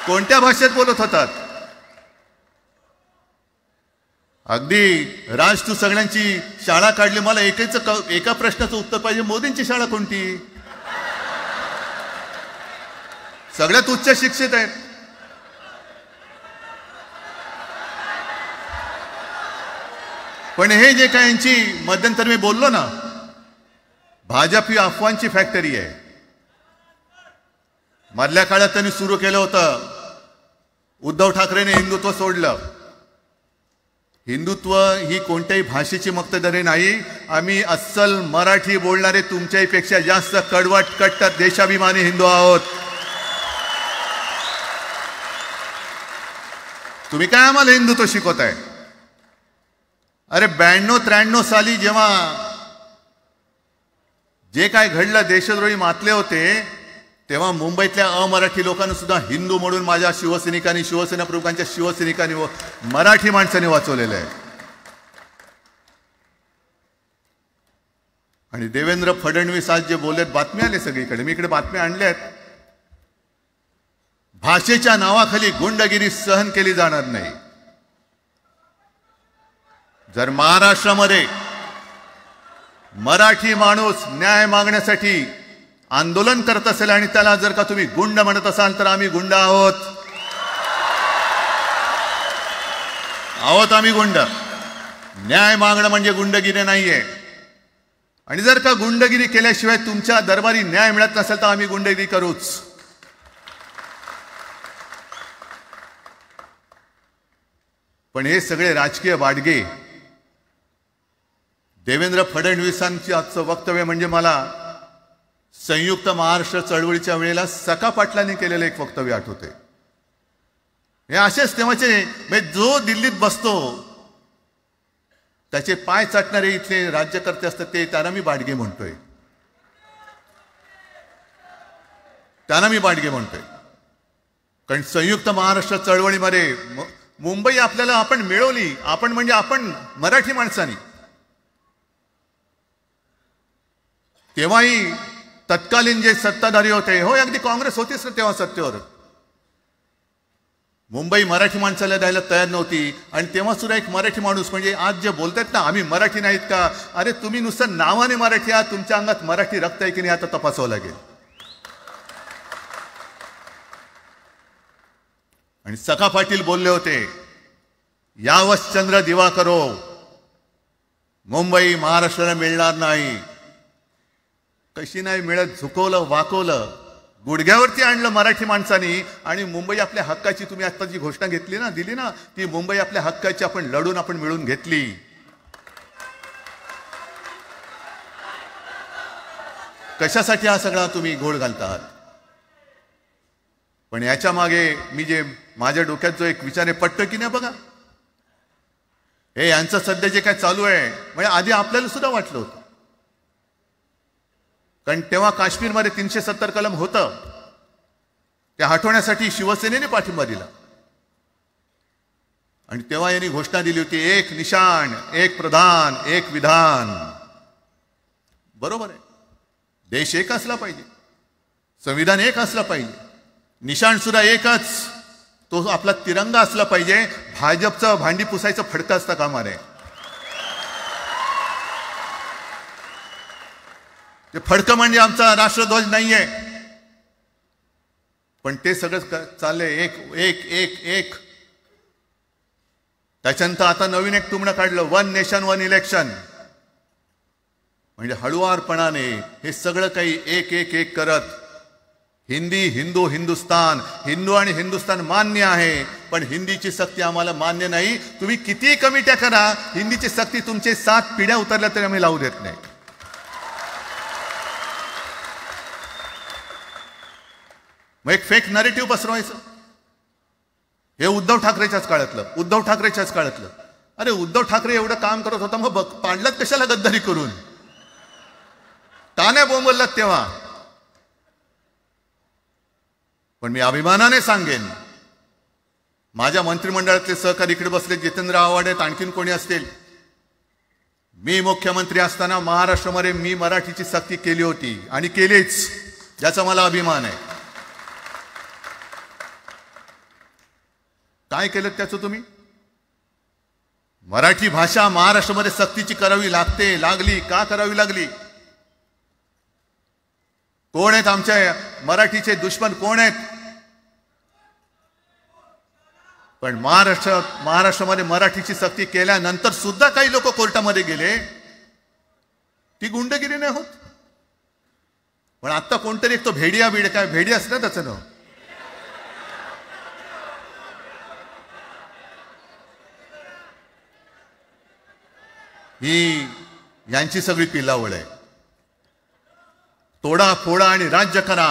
कोणत्या भाषेत बोलत होतात? अगदी राज, तू सगळ्यांची शाळा काढली, मला एका प्रश्नाचं उत्तर पाहिजे, मोदींची शाळा कोणती? सगळ्यात उच्च शिक्षित आहेत. पण हे जे काय यांची मध्यंतर मी बोललो ना, भाजप ही अफवांची फॅक्टरी आहे. मधल्या काळात त्यांनी सुरू केलं होतं, उद्धव ठाकरेने हिंदुत्व सोडलं. हिंदुत्व ही कोणत्याही भाषेची मक्तेदारी नाही. आम्ही अस्सल मराठी बोलणारे तुमच्यापेक्षा जास्त कडवट कट्टर देशाभिमानी हिंदू आहोत. तुम्ही काय आम्हाला हिंदुत्व शिकवताय? अरे 92-93 साली जेव्हा जे काय घडलं, देशद्रोही मातले होते, तेव्हा मुंबईतल्या अमराठी लोकांना सुद्धा हिंदू म्हणून माझ्या शिवसैनिकांनी, शिवसेना प्रमुखांच्या शिवसैनिकांनी व मराठी माणसांनी वाचवलेलं आहे. आणि देवेंद्र फडणवीस आज जे बोललेत, बातमी आले सगळीकडे, मी इकडे बातम्या आणल्यात. भाषेच्या नावाखाली गुंडगिरी सहन केली जाणार नाही. जर महाराष्ट्रामध्ये मराठी माणूस न्याय मागण्यासाठी आंदोलन करत असेल आणि त्याला जर का तुम्ही गुंड म्हणत असाल तर आम्ही गुंड आहोत. आम्ही गुंड. न्याय मागणं म्हणजे गुंडगिरी नाहीये. आणि जर का गुंडगिरी केल्याशिवाय तुमच्या दरबारी न्याय मिळत नसेल तर आम्ही गुंडगिरी करूच. पण हे सगळे राजकीय वाडगे, देवेंद्र फडणवीसांची आजचं वक्तव्य म्हणजे मला संयुक्त महाराष्ट्र चळवळीच्या वेळेला सखा पाटलांनी केलेलं एक वक्तव्य आठवते. हे असेच तेव्हाचे, म्हणजे जो दिल्लीत बसतो त्याचे पाय चाटणारे इथले राज्यकर्ते असतात, त्यांना मी बाडगे म्हणतोय. कारण संयुक्त महाराष्ट्र चळवळीमध्ये मुंबई आपण मिळवली. आपण म्हणजे आपण मराठी माणसांनी. तेव्हाही तत्कालीन जे सत्ताधारी होते, हो अगदी काँग्रेस होतीच ना तेव्हा सत्तेवर, मुंबई मराठी माणसाला द्यायला तयार नव्हती. आणि तेव्हा सुद्धा एक मराठी माणूस, म्हणजे आज जे बोलतायत ना आम्ही मराठी नाहीत का, अरे तुम्ही नुसतं नावाने मराठी आहात, तुमच्या अंगात मराठी रक्त आहे की नाही आता तपासावं लागेल. आणि सखा पाटील बोलले होते, यावच चंद्र दिवा करो, मुंबई महाराष्ट्राला मिळणार नाही. कशी नाही मिळत, झुकवलं, वाकवलं, गुडघ्यावरती आणलं मराठी माणसांनी. आणि मुंबई आपल्या हक्काची, तुम्ही आता जी घोषणा दिली ना, ती मुंबई आपल्या हक्काची आपण लढून आपण मिळून घेतली. कशासाठी हा सगळा तुम्ही घोळ घालतात? पण याच्या मागे मी जे माझ्या डोक्यात जो एक विचार आहे, पटतं की नाही बघा. हे यांचं सध्या जे काय चालू आहे, म्हणजे आधी आपल्याला सुद्धा वाटलं होतं. कारण तेव्हा काश्मीरमध्ये 370 कलम होतं, ते हटवण्यासाठी शिवसेनेने पाठिंबा दिला. आणि तेव्हा यांनी घोषणा दिली होती, एक निशाण, एक प्रधान, एक विधान. बरोबर आहे, देश एक असला पाहिजे, संविधान एक असलं पाहिजे, निशाण सुद्धा एकच, तो आपला तिरंगा असला पाहिजे. भाजपचं भांडी पुसायचं फडकं असतं कामा नये. ते फडकं म्हणजे आमचा राष्ट्रध्वज नाहीये, पण ते सगळं चाललंय एक एक एक एक. त्याच्यानंतर आता नवीन एक टुमणं काढलं, 1 नेशन 1 इलेक्शन. म्हणजे हळुवारपणाने हे सगळं काही एक एक एक करत, हिंदी, हिंदू, हिंदुस्तान, हिंदू आणि हिंदुस्तान मान्य आहे, पण हिंदीची सक्ती आम्हाला मान्य नाही. तुम्ही किती कमिट्या करा, हिंदीची सक्ती तुमचे 7 पिढ्या उतरल्या तरी आम्ही लावू देत नाही. मग एक फेक नरेटिव्ह पसरवायचं. हे उद्धव ठाकरेच्याच काळातलं. अरे उद्धव ठाकरे एवढं काम करत होता, मग पाडलात कशाला गद्दारी करून? का नाही बोंबललात तेव्हा? पण मी अभिमानाने सांगेन, माझ्या मंत्रिमंडळातले सहकारी इकडे बसले, जितेंद्र आव्हाड आहेत, आणखीन कोणी असतील. मी मुख्यमंत्री असताना महाराष्ट्रामध्ये मी मराठीची सक्ती केली होती आणि केलीच, याचा मला अभिमान आहे. काय केलं त्याचं तुम्ही? मराठी भाषा महाराष्ट्रामध्ये सक्तीची करावी लागली. का करावी लागली? कोण आहेत आमच्या मराठीचे दुश्मन? कोण आहेत? पण महाराष्ट्रामध्ये मराठीची सक्ती केल्यानंतर सुद्धा काही लोक कोर्टामध्ये गेले. ती गुंडगिरी नाही होत. पण आता कोणतरी एक तो भेडी असलं त्याचं नाव, ही यांची सगळी पिलावळ आहे. तोडा फोडा आणि राज्य करा.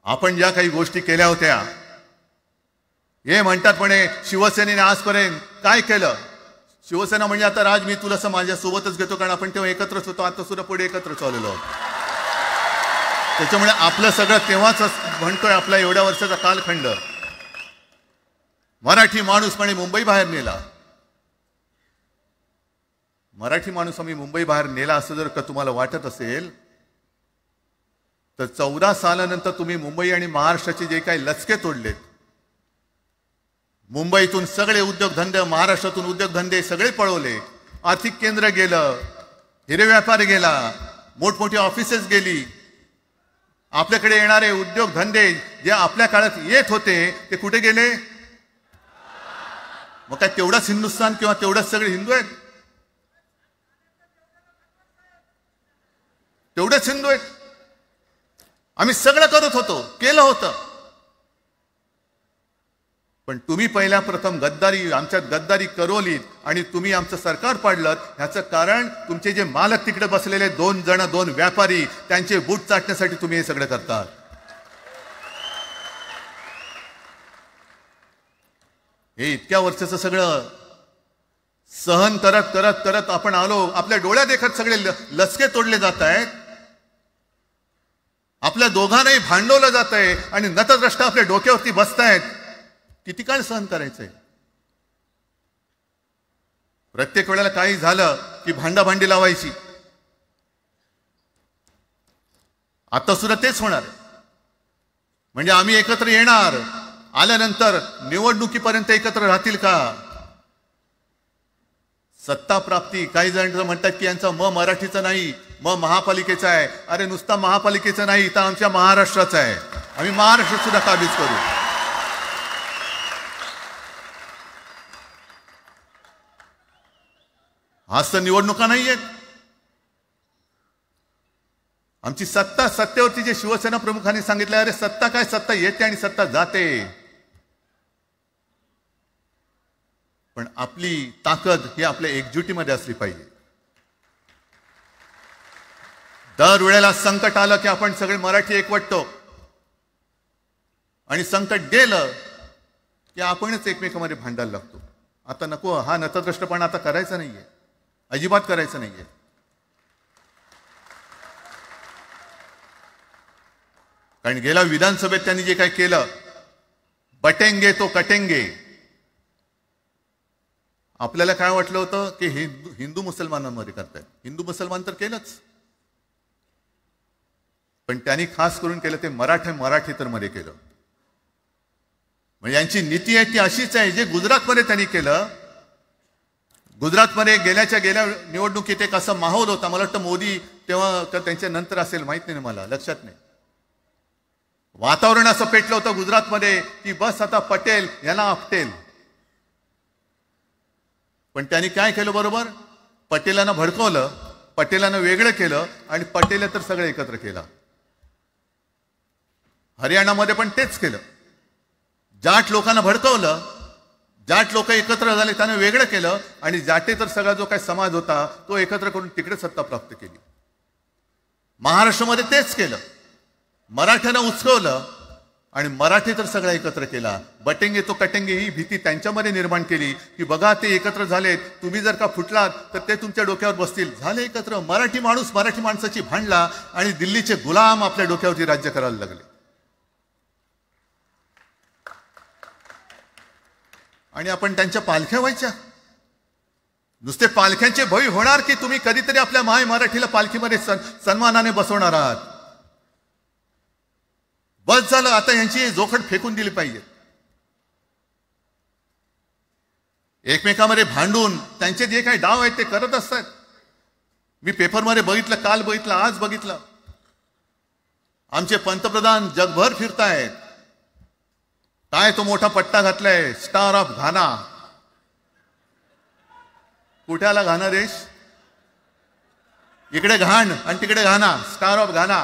आपण ज्या काही गोष्टी केल्या होत्या, हे म्हणतात म्हणे शिवसेनेने आजपर्यंत काय केलं? शिवसेना म्हणजे आता राज, मी तुला माझ्या सोबतच घेतो, कारण आपण तेव्हा एकत्रच होतो, आता सुद्धा पुढे एकत्र चाललेलो आहोत. त्याच्यामुळे आपलं सगळं तेव्हाच म्हणतोय, आपला एवढ्या वर्षाचा कालखंड. मराठी माणूस म्हणे मुंबई बाहेर नेला. मराठी माणूस आम्ही मुंबई बाहेर नेला असं जर का तुम्हाला वाटत असेल, तर 14 सालानंतर तुम्ही मुंबई आणि महाराष्ट्राचे जे काही लचके तोडलेत, मुंबईतून सगळे उद्योगधंदे, महाराष्ट्रातून उद्योगधंदे सगळे पळवले, आर्थिक केंद्र गेलं, हिरे व्यापार गेला, मोठमोठी ऑफिसेस गेली. आपल्याकडे येणारे उद्योगधंदे जे आपल्या काळात येत होते ते कुठे गेले? मग काय तेवढाच हिंदुस्थान किंवा तेवढाच सगळे हिंदू आहेत? तेवढेच हिंदू आहेत. आम्ही सगळं करत होतो, केलं होतं. पण तुम्ही पहिल्या प्रथम आमच्यात गद्दारी करवलीत आणि तुम्ही आमचं सरकार पाडलं. ह्याचं कारण तुमचे जे मालक तिकडे बसलेले 2 व्यापारी, त्यांचे बूट चाटण्यासाठी तुम्ही हे सगळं करतात. हे इतक्या वर्षाचं सगळं सहन करत करत करत आपण आलो. आपल्या डोळ्या देखत सगळे लचके तोडले जात आहेत. आपल्या दोघांनाही भांडवलं जात आहे आणि नतद्रष्टा आपल्या डोक्यावरती बसतायत. किती काळ सहन करायचंय? प्रत्येक वेळेला काही झालं की भांडाभांडी लावायची. आता सुद्धा तेच होणार. म्हणजे आम्ही एकत्र येणार, आल्यानंतर निवडणुकीपर्यंत एकत्र राहतील का? सत्ता प्राप्ती, काही जण म्हणतात की यांचा मराठीचा नाही, महापालिकेचा आहे. अरे नुसता महापालिकेचा नाही, तर आमच्या महाराष्ट्राचा आहे. आम्ही महाराष्ट्र सुद्धा काबीज करू. आज तर निवडणुका नाही आहेत. आमची सत्तेवरती जे शिवसेना प्रमुखांनी सांगितलं, अरे सत्ता काय, सत्ता येते आणि सत्ता जाते. पण आपली ताकद ही आपल्या एकजुटीमध्ये असली पाहिजे. दर वेळेला संकट आलं की आपण सगळे मराठी एकवटतो आणि संकट गेलं की आपणच एकमेकांमध्ये भांडायला लागतो. आता नको, हा नतद्रष्टपणा आता करायचा नाहीये, अजिबात करायचं नाहीये. कारण गेल्या विधानसभेत त्यांनी जे काही केलं, बटेंगे तो कटेंगे. आपल्याला काय वाटलं होतं की हिंदू मुसलमानांमध्ये करतायत. हिंदू मुसलमान तर केलंच, पण त्यांनी खास करून केलं ते मराठीतर मध्ये केलं. म्हणजे यांची नीती आहे ती अशीच आहे. जे गुजरातमध्ये त्यांनी केलं, गुजरातमध्ये गेल्या निवडणुकीत एक असा माहोल होता, मला वाटतं मोदी तेव्हा तर त्यांच्या नंतर असेल, माहित नाही मला, लक्षात नाही. वातावरण असं पेटलं होतं गुजरातमध्ये की बस आता पटेल यांना आपटेल. पण त्यांनी काय केलं बरोबर, पटेलांना भडकवलं, पटेलांना वेगळं केलं आणि पटेल तर सगळं एकत्र केलं. हरियाणामध्ये पण तेच केलं. जाट लोकांना भडकवलं, जाट लोक एकत्र झाले त्यांना वेगळं केलं आणि जाटे तर सगळा जो काही समाज होता तो एकत्र करून तिकडे सत्ता प्राप्त केली. महाराष्ट्रामध्ये तेच केलं. मराठ्यांना उचकवलं आणि मराठी तर सगळा एकत्र केला. बटेंगे तो कटेंगे ही भीती त्यांच्यामध्ये निर्माण केली की बघा ते एकत्र झालेत, तुम्ही जर का फुटलात तर ते तुमच्या डोक्यावर बसतील. झाले एकत्र. मराठी माणूस मराठी माणसाची भांडला आणि दिल्लीचे गुलाम आपल्या डोक्यावरती राज्य करायला लागले. आणि आपण त्यांच्या पालख्या व्हायच्या. नुसते पालख्यांचे भय होणार की तुम्ही कधीतरी आपल्या माय मराठीला पालखीमध्ये सन्मानाने बसवणार आहात. बस झालं, आता यांची जोखड फेकून दिली पाहिजे. एकमेकांमध्ये भांडून त्यांचे जे काही डाव आहेत ते करत असतात. मी पेपरमध्ये बघितलं, काल बघितलं, आज बघितलं. आमचे पंतप्रधान जगभर फिरतायत. काय तो मोठा पट्टा घातलाय, स्टार ऑफ घाना. कुठे आला घाना देश? इकडे घाण आणि तिकडे घाना, स्टार ऑफ घाना.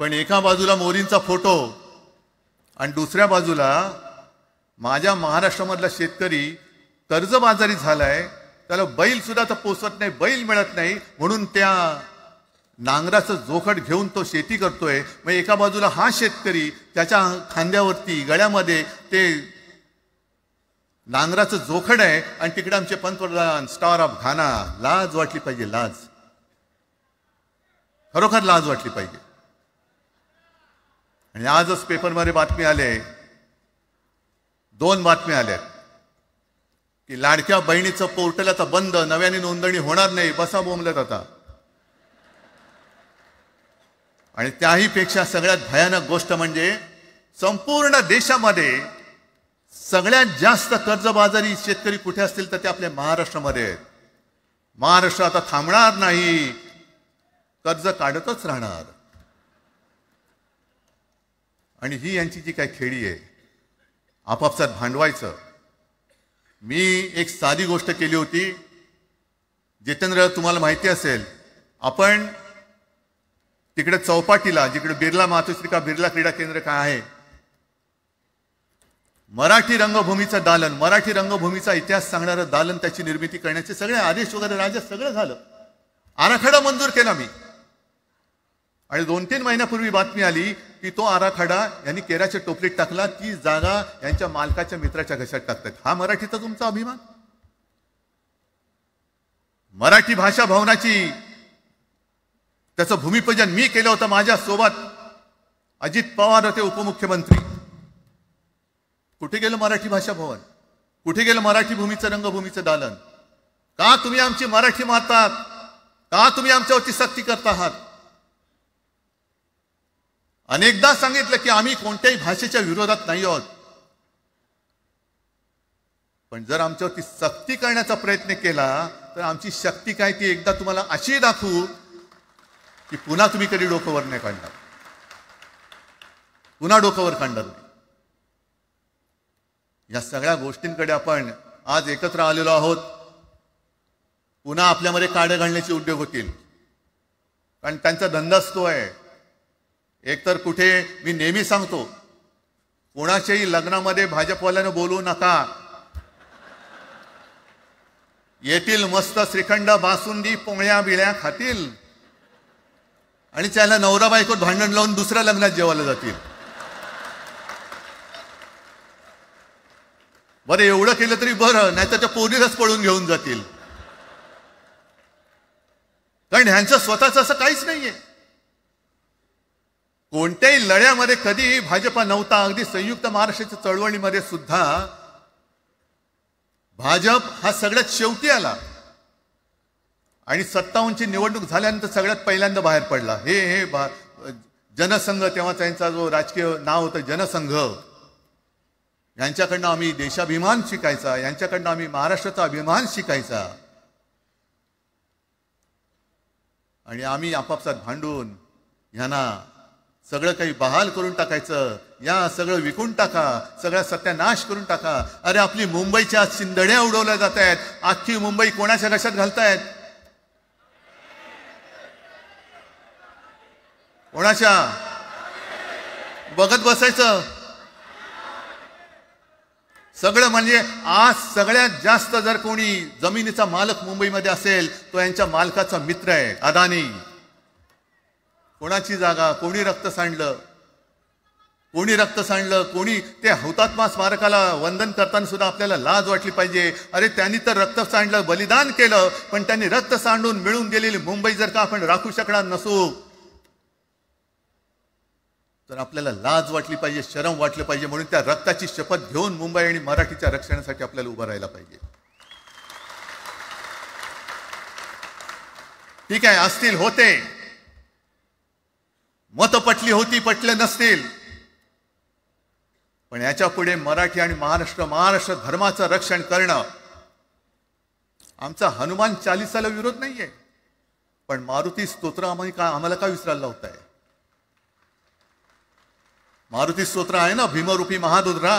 पण एका बाजूला मोदींचा फोटो आणि दुसऱ्या बाजूला माझ्या महाराष्ट्रामधला शेतकरी कर्जबाजारी झालाय, त्याला बैल सुद्धा तर पोचत नाही, बैल मिळत नाही, म्हणून त्या नांगराचं जोखड घेऊन तो शेती करतोय. मग एका बाजूला हा शेतकरी त्याच्या खांद्यावरती गळ्यामध्ये ते नांगराचं जोखड आहे आणि तिकडे आमचे पंतप्रधान स्टार ऑफ घाना. लाज वाटली पाहिजे, लाज, खरोखर लाज वाटली पाहिजे. आणि आजच पेपरमध्ये बातमी आले, 2 बातम्या आल्या की लाडक्या बहिणीचं पोर्टल आता बंद, नव्याने नोंदणी होणार नाही, बसा बोंबलत आता. आणि त्याही पेक्षा सगळ्यात भयानक गोष्ट म्हणजे संपूर्ण देशामध्ये सगळ्यात जास्त कर्जबाजारी शेतकरी कुठे असतील तर ते आपल्या महाराष्ट्रामध्ये आहेत. महाराष्ट्र आता थांबणार नाही, कर्ज काढतच राहणार. आणि ही यांची जी काही खेळी आहे, आपापसात भांडवायचं. मी एक साधी गोष्ट केली होती. जितेंद्र, तुम्हाला माहिती असेल, आपण तिकडे चौपाटीला, जिकडे बिर्ला मातोश्री बिर्ला क्रीडा केंद्र काय आहे, मराठी रंगभूमीचं दालन, मराठी रंगभूमीचा इतिहास सांगणारं दालन, त्याची निर्मिती करण्याचे सगळे आदेश वगैरे राज्यात सगळं झालं. आराखडा मंजूर केला मी. आणि 2-3 महिन्यापूर्वी बातमी आली की तो आराखडा यांनी केराच्या टोपलीत टाकला, ती जागा यांच्या मालकाच्या मित्राच्या घशात टाकतात. हा मराठीचा तुमचा अभिमान? मराठी भाषा भवनाची त्याचं भूमिपूजन मी केलं होतं. माझ्यासोबत अजित पवार होते उपमुख्यमंत्री. कुठे गेलं मराठी भाषा भवन? कुठे गेलं मराठी भूमीचं रंगभूमीचं दालन? का तुम्ही आमची मराठी मारतात? का तुम्ही आमच्यावरती सक्ती करता आहात? अनेकदा सांगितलं की आम्ही कोणत्याही भाषेच्या विरोधात नाही आहोत, पण जर आमच्यावरती सक्ती करण्याचा प्रयत्न केला तर आमची शक्ती काय ती एकदा तुम्हाला अशी दाखवू की पुन्हा तुम्ही कधी डोकं वर नाही काढणार, पुन्हा डोकं वर काढणार नाही. या सगळ्या गोष्टींकडे आपण आज एकत्र आलेलो आहोत. पुन्हा आपल्यामध्ये काड्या घालण्याचे उद्योग होतील, कारण त्यांचा धंदाच तो आहे. एकतर कुठे, मी नेहमी सांगतो, कोणाच्याही लग्नामध्ये भाजपवाल्यानं बोलू नका. येतील मस्त श्रीखंड, बासुंदी, पोळ्या बिळ्या खातील आणि त्याला नवरा बायकोत भांडण लावून दुसऱ्या लग्नात जेवायला जातील. बरं, एवढं केलं तरी बरं, नाही तर त्या पोरीलाच पळून घेऊन जातील. कारण ह्यांचं स्वतःच असं काहीच नाहीये. कोणत्याही लढ्यामध्ये कधी भाजपा नव्हता. अगदी संयुक्त महाराष्ट्राच्या चळवळीमध्ये सुद्धा भाजप हा सगळ्यात शेवटी आला आणि 57ची निवडणूक झाल्यानंतर सगळ्यात पहिल्यांदा बाहेर पडला. हे जनसंघ, तेव्हा त्यांचा जो राजकीय नाव होतं जनसंघ, यांच्याकडनं आम्ही देशाभिमान शिकायचा, यांच्याकडनं आम्ही महाराष्ट्राचा अभिमान शिकायचा. आणि आम्ही आपापसात भांडून ह्यांना सगळं काही बहाल करून टाकायचं, या सगळं विकून टाका, सगळा सत्यानाश करून टाका. अरे आपली मुंबईच्या शिंदड्या उडवल्या जात आहेत. अख्खी मुंबई कोणाच्या घशात घालतायत? कोणाच्या? बघत बसायचं सगळं. म्हणजे आज सगळ्यात जास्त जर कोणी जमिनीचा मालक मुंबईमध्ये असेल तो यांच्या मालकाचा मित्र आहे, अदानी. कोणाची जागा? कोणी रक्त सांडलं? कोणी ते हुतात्मा स्मारकाला वंदन करताना सुद्धा आपल्याला लाज वाटली पाहिजे. अरे त्यांनी तर रक्त सांडलं, बलिदान केलं, पण त्यांनी रक्त सांडून मिळून गेलेली मुंबई जर का आपण राखू शकणार नसू तर आपल्याला लाज वाटली पाहिजे, शरम वाटलं पाहिजे. म्हणून त्या रक्ताची शपथ घेऊन मुंबई आणि मराठीच्या रक्षणासाठी आपल्याला उभं राहायला पाहिजे. ठीक आहे, असतील, होते, मत पटली होती, पटले नसतील, पण याच्या पुढे मराठी आणि महाराष्ट्र धर्माचं रक्षण करणं. आमचा हनुमान चालीसाला विरोध नाहीये, पण मारुती स्तोत्र आम्हाला का विसरायला लावताय? मारुती स्तोत्र आहे ना, भीमरूपी महारुद्रा.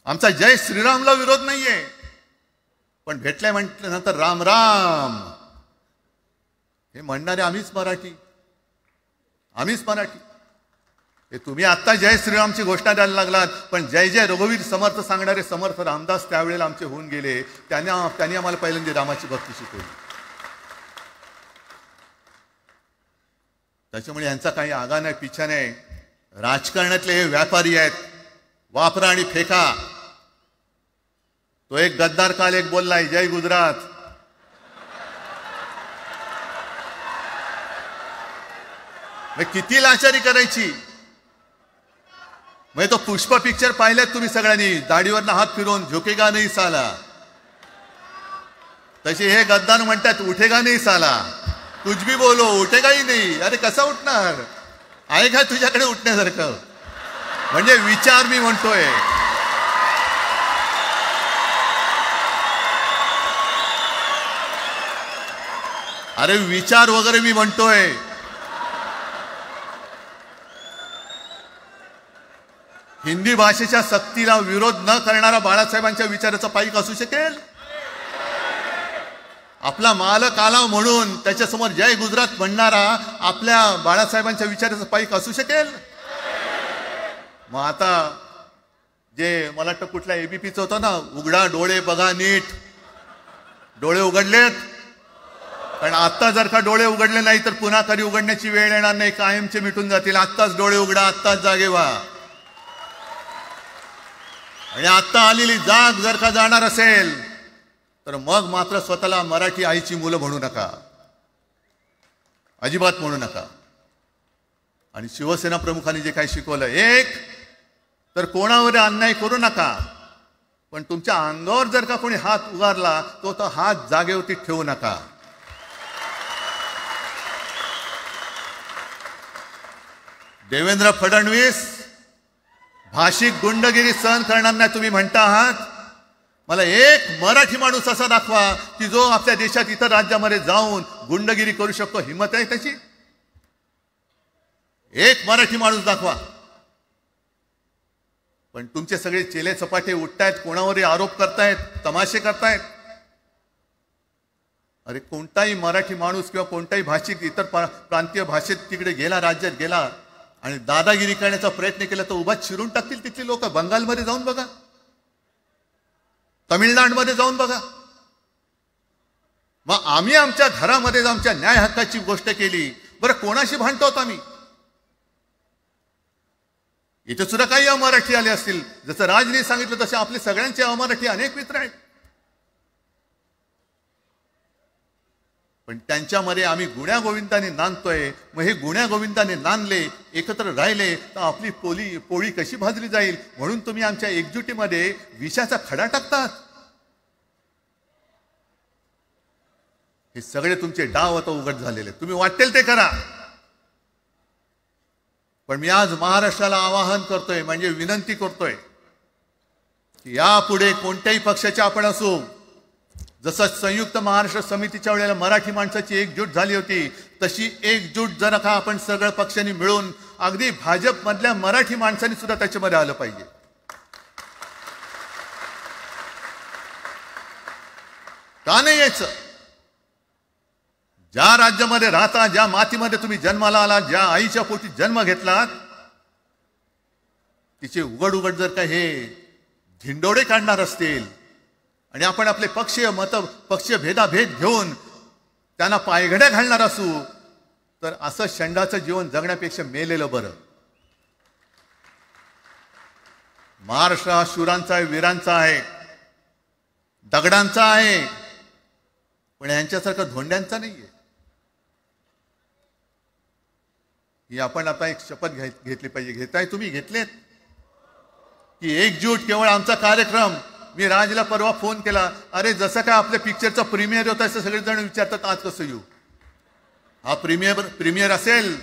आमचा जय श्रीरामला विरोध नाहीये, पण भेटलाय म्हटल्यानंतर राम राम हे म्हणणारे आम्हीच मराठी. हे तुम्ही आता जय श्रीरामची घोषणा द्यायला लागलात, पण जय जय रघुवीर समर्थ सांगणारे समर्थ रामदास त्यावेळेला आमचे होऊन गेले. त्यांनी आम्हाला पहिल्यांदा रामाची भक्ती शिकवली. त्याच्यामुळे यांचा काही आगा नाही, पिछा नाही. राजकारणातले हे व्यापारी आहेत, वापरा आणि फेका. तो एक गद्दार काल एक बोललाय, जय गुजरात. किती लाचारी करायची? म्हणजे तो पुष्प पिक्चर पाहिल्यात तुम्ही सगळ्यांनी, दाढीवरनं हात फिरवून झुकेगा नाही साला. तसे हे गद्दार म्हणतात उठेगा नाही साला, कुछ भी बोलो उठेगाही नाही. अरे कसा उठणार? आहे का तुझ्याकडे उठण्यासारखं? म्हणजे विचार मी म्हणतोय. अरे विचार वगैरे मी म्हणतोय. हिंदी भाषेच्या सक्तीला विरोध न करणारा बाळासाहेबांच्या विचाराचा पाईक असू शकेल? आपला मालक आला म्हणून त्याच्यासमोर जय गुजरात म्हणणारा आपल्या बाळासाहेबांच्या विचाराचा पाईक असू शकेल? मग आता जे मला वाटतं कुठल्या एबीपीचं होतं ना, उघडा डोळे बघा नीट. डोळे उघडलेत? कारण आत्ता जर का डोळे उघडले नाही तर पुन्हा कधी उघडण्याची वेळ येणार नाही, कायमचे मिटून जातील. आत्ताच डोळे उघडा, आत्ताच जागे व्हा. आणि आत्ता आलेली जाग जर का जाणार असेल तर मग मात्र स्वतःला मराठी आईची मुलं म्हणू नका, अजिबात म्हणू नका. आणि शिवसेना प्रमुखांनी जे काही शिकवलं, एक तर कोणावर अन्याय करू नका, पण तुमच्या अंगावर जर का कोणी हात उगारला तो हात जागेवरती ठेवू नका. देवेंद्र फडणवीस भाषिक गुंडगिरी सहन करणार नाही तुम्ही म्हणता आहात. मला एक मराठी माणूस असा दाखवा की जो आपल्या देशात इतर राज्यामध्ये जाऊन गुंडगिरी करू शकतो. हिम्मत आहे त्याची? एक मराठी माणूस दाखवा. पण तुमचे सगळे चेले चपाटे उठतायत, कोणावरही आरोप करतायत, तमाशे करतायत. अरे कोणताही मराठी माणूस किंवा कोणताही भाषिक इतर प्रांतीय भाषेत तिकडे गेला, राज्यात गेला आणि दादागिरी करण्याचा प्रयत्न केला तर उभाच शिरून टाकतील तिथली लोक. बंगालमध्ये जाऊन बघा, तमिळनाडूमध्ये जाऊन बघा. मग आम्ही आमच्या घरामध्ये आमच्या न्याय हक्काची गोष्ट केली, बरं कोणाशी भांडतो आम्ही? इथे सुद्धा काही अमराठी आले असतील. जसं राजने सांगितलं तसे आपले सगळ्यांचे अमराठी अनेक मित्र आहेत. पण त्यांच्यामध्ये आम्ही गुण्यागोविंदाने नांदतोय. मग हे गुण्यागोविंदाने नांदले, एकत्र राहिले तर आपली पोळी कशी भाजली जाईल. म्हणून तुम्ही आमच्या एकजुटीमध्ये विषाचा खडा टाकतात. हे सगळे तुमचे डाव आता उघड झालेले. तुम्ही वाटेल ते करा. पण मी आज महाराष्ट्राला आवाहन करतोय, म्हणजे विनंती करतोय की यापुढे कोणत्याही पक्षाचे आपण असू, जसं संयुक्त महाराष्ट्र समितीच्या वेळेला मराठी माणसाची एकजूट झाली होती, तशी एकजूट जर का आपण सगळ्या पक्षांनी मिळून, अगदी भाजपमधल्या मराठी माणसांनी सुद्धा त्याच्यामध्ये आलं पाहिजे. का नाही यायचं? ज्या राज्यामध्ये राहता, ज्या मातीमध्ये तुम्ही जन्माला आलात, ज्या आईच्या पोटी जन्म घेतलात, तिचे उघड उघड जर का हे धिंडोडे काढणार असतील आणि आपण आपले पक्षीय भेदाभेद घेऊन त्यांना पायघड्या घालणार असू, तर असं षंडाचं जीवन जगण्यापेक्षा मेलेलं बरं. महाराष्ट्र हा शूरांचा आहे, वीरांचा आहे, दगडांचा आहे, पण यांच्यासारखं धोंड्यांचा नाहीये. ही आपण आता एक शपथ घेतली पाहिजे. घेताय तुम्ही? घेतलेत की एकजूट केवळ आमचा कार्यक्रम. मी राजला परवा फोन केला, अरे जसं काय आपल्या पिक्चरचा प्रीमियर होता असं सगळेजण विचारतात आज कसं येऊ. हा प्रीमियर असेल,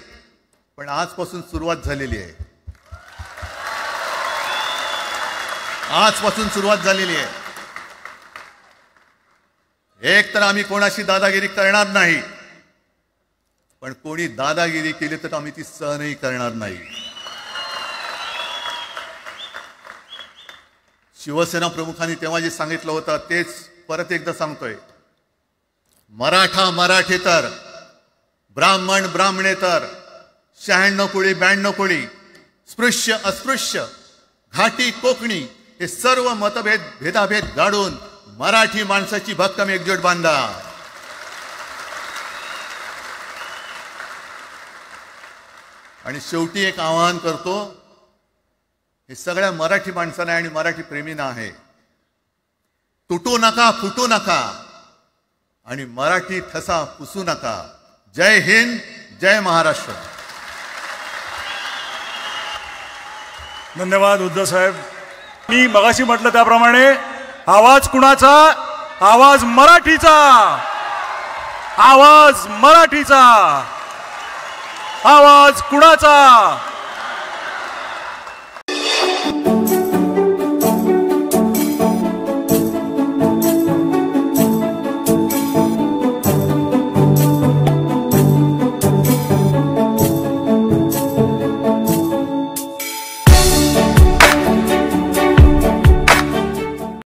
पण आजपासून सुरुवात झालेली आहे. आजपासून सुरुवात झालेली आहे. एक तर आम्ही कोणाशी दादागिरी करणार नाही, पण कोणी दादागिरी केली तर आम्ही ती सहनही करणार नाही. शिवसेना प्रमुखांनी तेव्हा जे सांगितलं होतं तेच परत एकदा सांगतोय. मराठा मराठेतर, ब्राह्मण ब्राह्मणेतर, 96 कोळी 92 कोळी, स्पृश्य अस्पृश्य, घाटी कोकणी, हे सर्व भेदाभेद गाडून मराठी माणसाची भक्कम एकजूट बांधा. आणि शेवटी एक आवाहन करतो, हे सगळ्या मराठी माणसांना आणि मराठी प्रेमींना आहे, तुटू नका, फुटू नका आणि मराठी ठसा पुसू नका. जय हिंद, जय महाराष्ट्र. धन्यवाद उद्धव साहेब. मी मगाशी म्हटलं त्याप्रमाणे आवाज कुणाचा? आवाज मराठीचा. आवाज मराठीचा. आवाज कुणाचा?